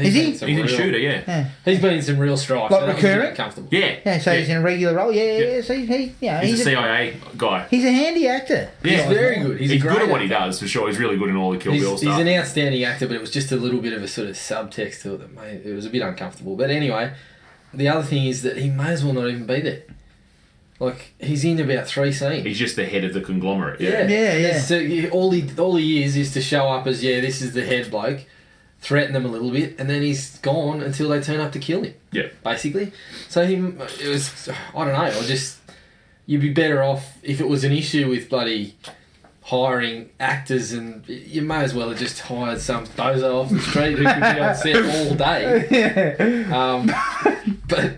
He's in Shooter, yeah. He's been in some real strikes. Like recurring? Comfortable. Yeah. So he's in a regular role. Yeah. So he's a CIA guy. He's a handy actor. Yeah, he's very good. He's good at what he does, for sure. He's really good in all the Kill Bill stuff. He's an outstanding actor, but it was just a little bit of a sort of subtext to it that made it was a bit uncomfortable. But anyway, the other thing is that he may as well not even be there. Like, he's in about 3 scenes. He's just the head of the conglomerate. Yeah. So all he is to show up as, this is the head bloke, threaten them a little bit, and then he's gone until they turn up to kill him. Yeah. Basically. So it was, I don't know, you'd be better off if it was an issue with bloody hiring actors, and you may as well have just hired some bozo off the street who could be on set all day. But...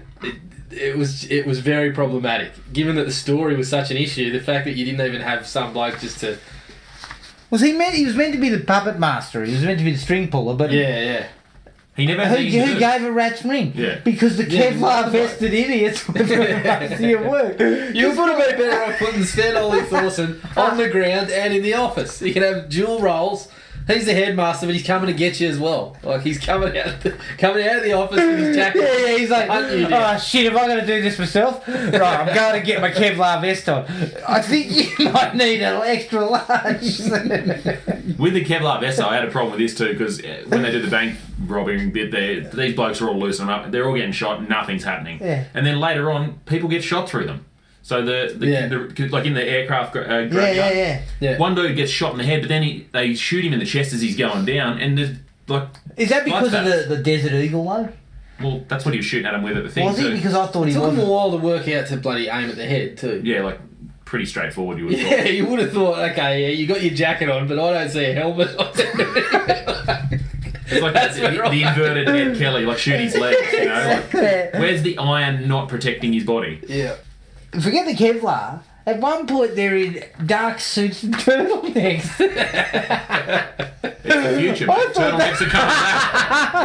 It was very problematic, given that the story was such an issue. The fact that you didn't even have some bloke just to... He was meant to be the puppet master. He was meant to be the string puller, but... Yeah. He never... Who gave a rat's ring? Yeah. Because the Kevlar vested idiots were doing most of your work. You would have been better off putting Sven Ollie Thorson on the ground and in the office. You can have dual roles. He's the headmaster, but he's coming to get you as well. Like, he's coming out of the office with his jacket. Yeah, he's like, oh shit, am I going to do this myself? Right, I'm going to get my Kevlar vest on. I think you might need an extra large. With the Kevlar vest, I had a problem with this too, because when they did the bank robbing bit there, these blokes are all loosening up. They're all getting shot, nothing's happening. Yeah. And then later on, people get shot through them. So like in the aircraft graveyard, one dude gets shot in the head, but then they shoot him in the chest as he's going down, and is that because of the Desert Eagle though? Well, that's what he was shooting at him with at the thing. Was he? Because I thought he was. It took him a while to work out to bloody aim at the head too. Yeah, like pretty straightforward. You would have Yeah, thought. you would have thought, okay, yeah, you got your jacket on, but I don't see a helmet on there. It's like the inverted Ed Kelly, like shoot his legs, you know? Like, where's the iron not protecting his body? Yeah. Forget the Kevlar. At one point, they're in dark suits and turtlenecks. It's the future, but turtlenecks are coming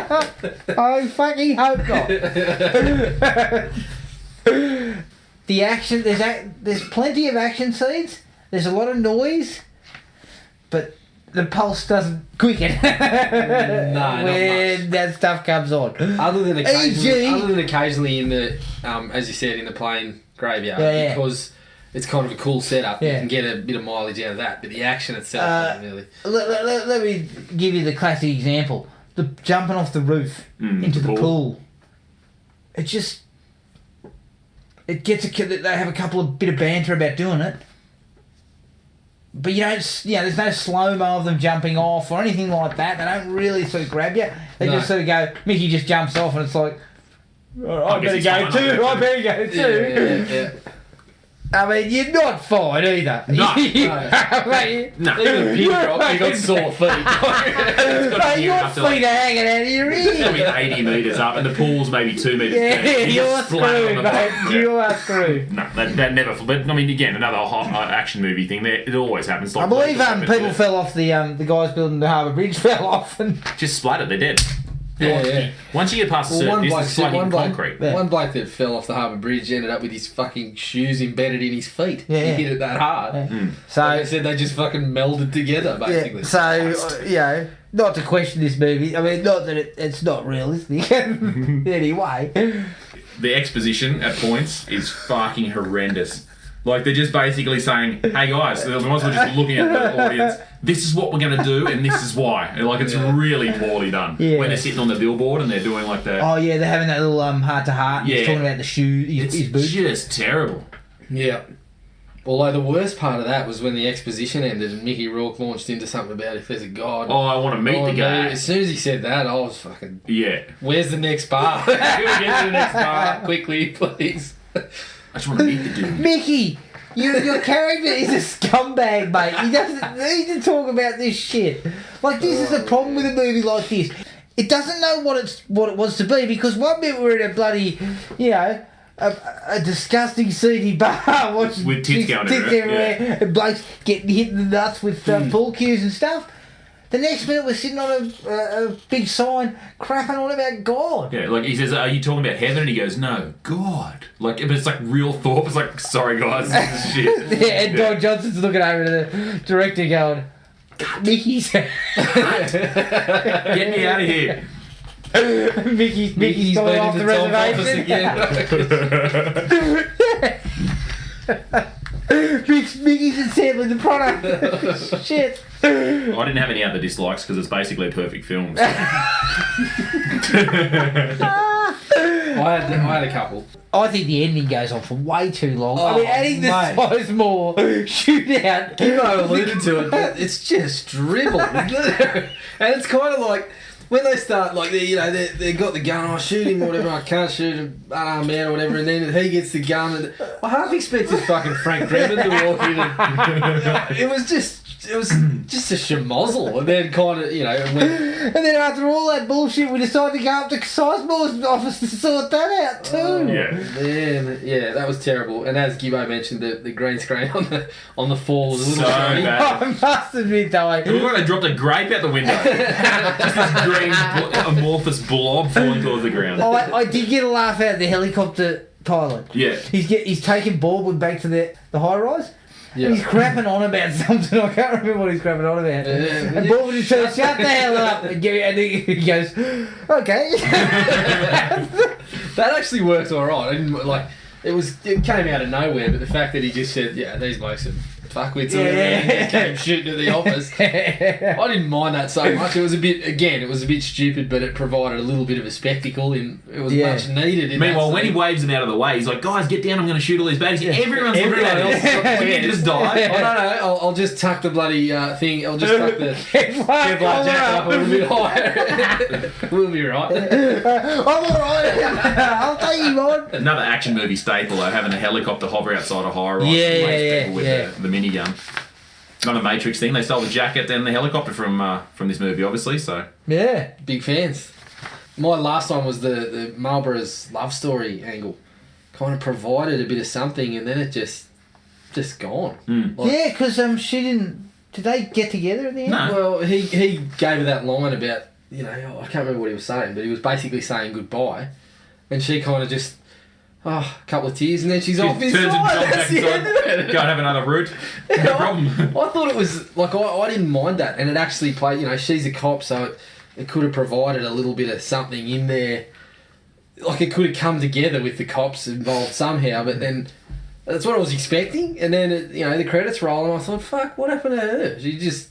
back. I fucking hope not. The action, there's plenty of action scenes. There's a lot of noise, but the pulse doesn't quicken when that stuff comes on. Other than occasionally in the, as you said, in the plane graveyard, because it's kind of a cool setup. You can get a bit of mileage out of that, but the action itself doesn't really. Let me give you the classic example: the jumping off the roof into the pool. It just. It gets they have a couple of bit of banter about doing it, but you don't. There's no slow mo of them jumping off or anything like that. They don't really sort of grab you. They just sort of go. Mickey just jumps off, and it's like, I better go too. I better go too. Yeah. I mean, you're not fine either. No. No. Even a pin drop, you got sore feet. Your feet are hanging out of your ears. It's going to be 80 metres up, and the pool's maybe 2 metres deep. Yeah, you're screwed, mate. You are screwed. No, that never. But I mean, again, another hot action movie thing. It always happens. I believe people fell off the guys building the Harbour Bridge fell off and just splattered. They're dead. Yeah. Once you get past a certain distance, it's like hitting concrete. One bloke that fell off the Harbour Bridge ended up with his fucking shoes embedded in his feet. Yeah. He hit it that hard. Yeah. So like I said, they just fucking melded together, basically. Yeah. So, not to question this movie. I mean, not that it's not realistic. Anyway. The exposition at points is fucking horrendous. Like, they're just basically saying, hey guys, they might as well just looking at the audience, this is what we're going to do and this is why. And, like, it's really poorly done. Yeah. When they're sitting on the billboard and they're doing like the... Oh, yeah, they're having that little heart-to-heart. Yeah. He's talking about the shoe, his boots. It's just terrible. Yeah. Although the worst part of that was when the exposition ended and Mickey Rourke launched into something about if there's a God. Oh, I want to meet the guy. As soon as he said that, I was fucking... Yeah. Where's the next bar? Can we get to the next bar quickly, please? I just want to meet the dude. Mickey, your character is a scumbag, mate. He doesn't need to talk about this shit. Like, this is the problem with a movie like this. It doesn't know what it wants to be, because one bit we're in a bloody, a disgusting seedy bar watching with tits going everywhere, and blokes getting hit in the nuts with pool cues and stuff. The next minute we're sitting on a big sign crapping on about God. Yeah, like he says, are you talking about heaven? And he goes, no, God. Like, but it's like real thought. It's like, sorry guys, this is shit. And Don Johnson's looking over to the director going, Mickey's. Get me out of here. Mickey's going off the reservation. Mickey's assembling the product. Shit. I didn't have any other dislikes because it's basically a perfect film. So. I had a couple. I think the ending goes on for way too long. I mean, adding the Sizemore shootout. Gibbo alluded to it, but it's just dribble, isn't it? And it's kind of like when they start, like they got the gun. I shoot him, or whatever. I can't shoot him, unarmed man, or whatever. And then he gets the gun, and I half expected fucking Frank Drebin to walk in. And it was just a schmozzle, and then kind of and then after all that bullshit, we decided to go up to Sizemore's office to sort that out too. Yeah, that was terrible. And as Gibbo mentioned, the green screen on the fall was a little bad. I must admit, though, it looked like they dropped a grape out the window. Just this green amorphous blob falling towards the ground. I did get a laugh out of the helicopter pilot. Yeah, he's taking Baldwin back to the high rise. Yeah. And he's crapping on about something. I can't remember what he's crapping on about. And Baldwin just says, shut the hell up. And he goes, okay. That actually worked alright. I didn't like it came out of nowhere, but the fact that he just said, yeah, these blokes fuckwits and came shooting at the office. I didn't mind that so much. It was a bit stupid, but it provided a little bit of a spectacle. It was much needed. Meanwhile, when he waves them out of the way, he's like, "Guys, get down! I'm going to shoot all these baddies." Everyone's looking at him. We can just die. I'll just tuck the bloody thing. I'll just tuck the Kevlar jacket up a little bit higher. We'll be right. I'm alright. I'll take you on. Another action movie staple, though, having a helicopter hover outside a high-rise with the minigun. Another Matrix thing. They stole the jacket and the helicopter from this movie, obviously. So yeah, big fans. My last one was the Marlboro's love story angle. Kind of provided a bit of something, and then it just gone. Yeah, because she didn't. Did they get together at the end? No. Well, he gave her that line about, I can't remember what he was saying, but he was basically saying goodbye, and she kind of just, a couple of tears, and then she's off his side. Turns and jumps back inside. Go and have another route. No problem. I thought it was, like, I didn't mind that, and it actually played, she's a cop, so it could have provided a little bit of something in there. Like, it could have come together with the cops involved somehow, but then that's what I was expecting. And then, the credits roll, and I thought, fuck, what happened to her? She just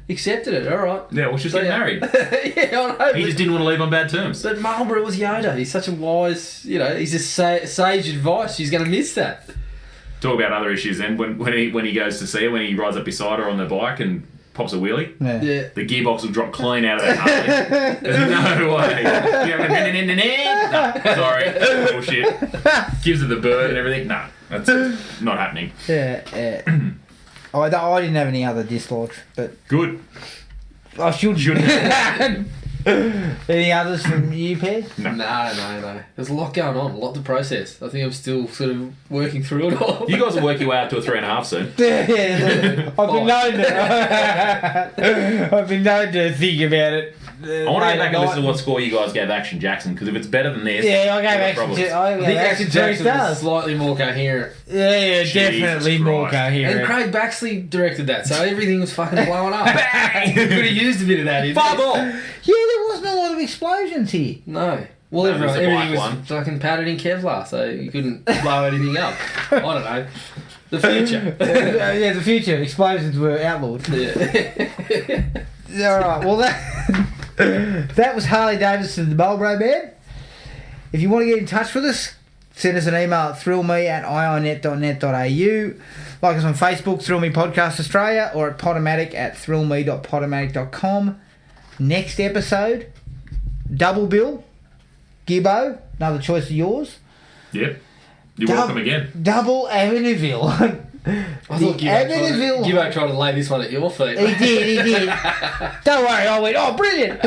accepted it, all right. Yeah, well, she's getting married. Yeah, I know. He just didn't want to leave on bad terms. But Marlboro was Yoda. He's such a wise, he's just sage advice. She's going to miss that. Talk about other issues then. When he goes to see her, when he rides up beside her on the bike and pops a wheelie, the gearbox will drop clean out of that Harley. There's no way. No, sorry, bullshit. Gives her the bird and everything. No, that's not happening. Yeah. I didn't have any other dislodge, but good. I shouldn't. Any others from you, Ped? No. There's a lot going on, a lot to process. I think I'm still sort of working through it all. You guys will work your way up to a 3.5 soon. Yeah. I've been known to think about it. I want to go back and listen to what score you guys gave Action Jackson, because if it's better than this, I gave I think Action Jackson was slightly more coherent. Yeah, definitely more coherent. And Craig Baxley directed that, so everything was fucking blowing up. Could have used a bit of that. Fireball. Yeah, there wasn't a lot of explosions here. No. Well, everything was fucking padded in Kevlar, so you couldn't blow anything up. I don't know. The future. Yeah, the future. Explosions were outlawed. Yeah. All right. Well, that was Harley Davidson, the Marlboro Man. If you want to get in touch with us, send us an email at thrillme@ionet.net.au. Like us on Facebook, Thrill Me Podcast Australia, or at Podomatic at thrillme.podomatic.com. Next episode, double bill, Gibbo, another choice of yours. Yep. You're welcome again. Double Amityville. I thought Gibbo tried to lay this one at your feet. He did. Don't worry, I went, brilliant.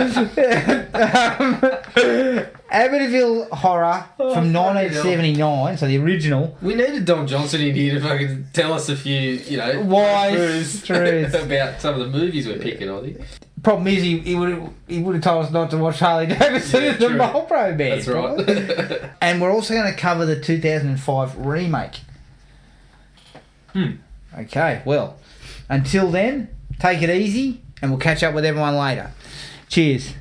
Amityville Horror from 1979, so the original. We needed Don Johnson in here to fucking tell us a few, wise truths about some of the movies we're picking, I think. Problem is, he would have told us not to watch Harley Davidson and the Marlboro Man. That's right. And we're also going to cover the 2005 remake. Okay, well, until then, take it easy, and we'll catch up with everyone later. Cheers.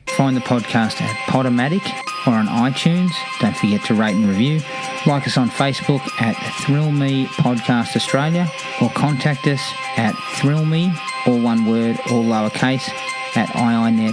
Find the podcast at Podomatic or on iTunes. Don't forget to rate and review. Like us on Facebook at Thrill Me Podcast Australia, or contact us at thrillme, all one word, all lowercase, at ionet.net.au.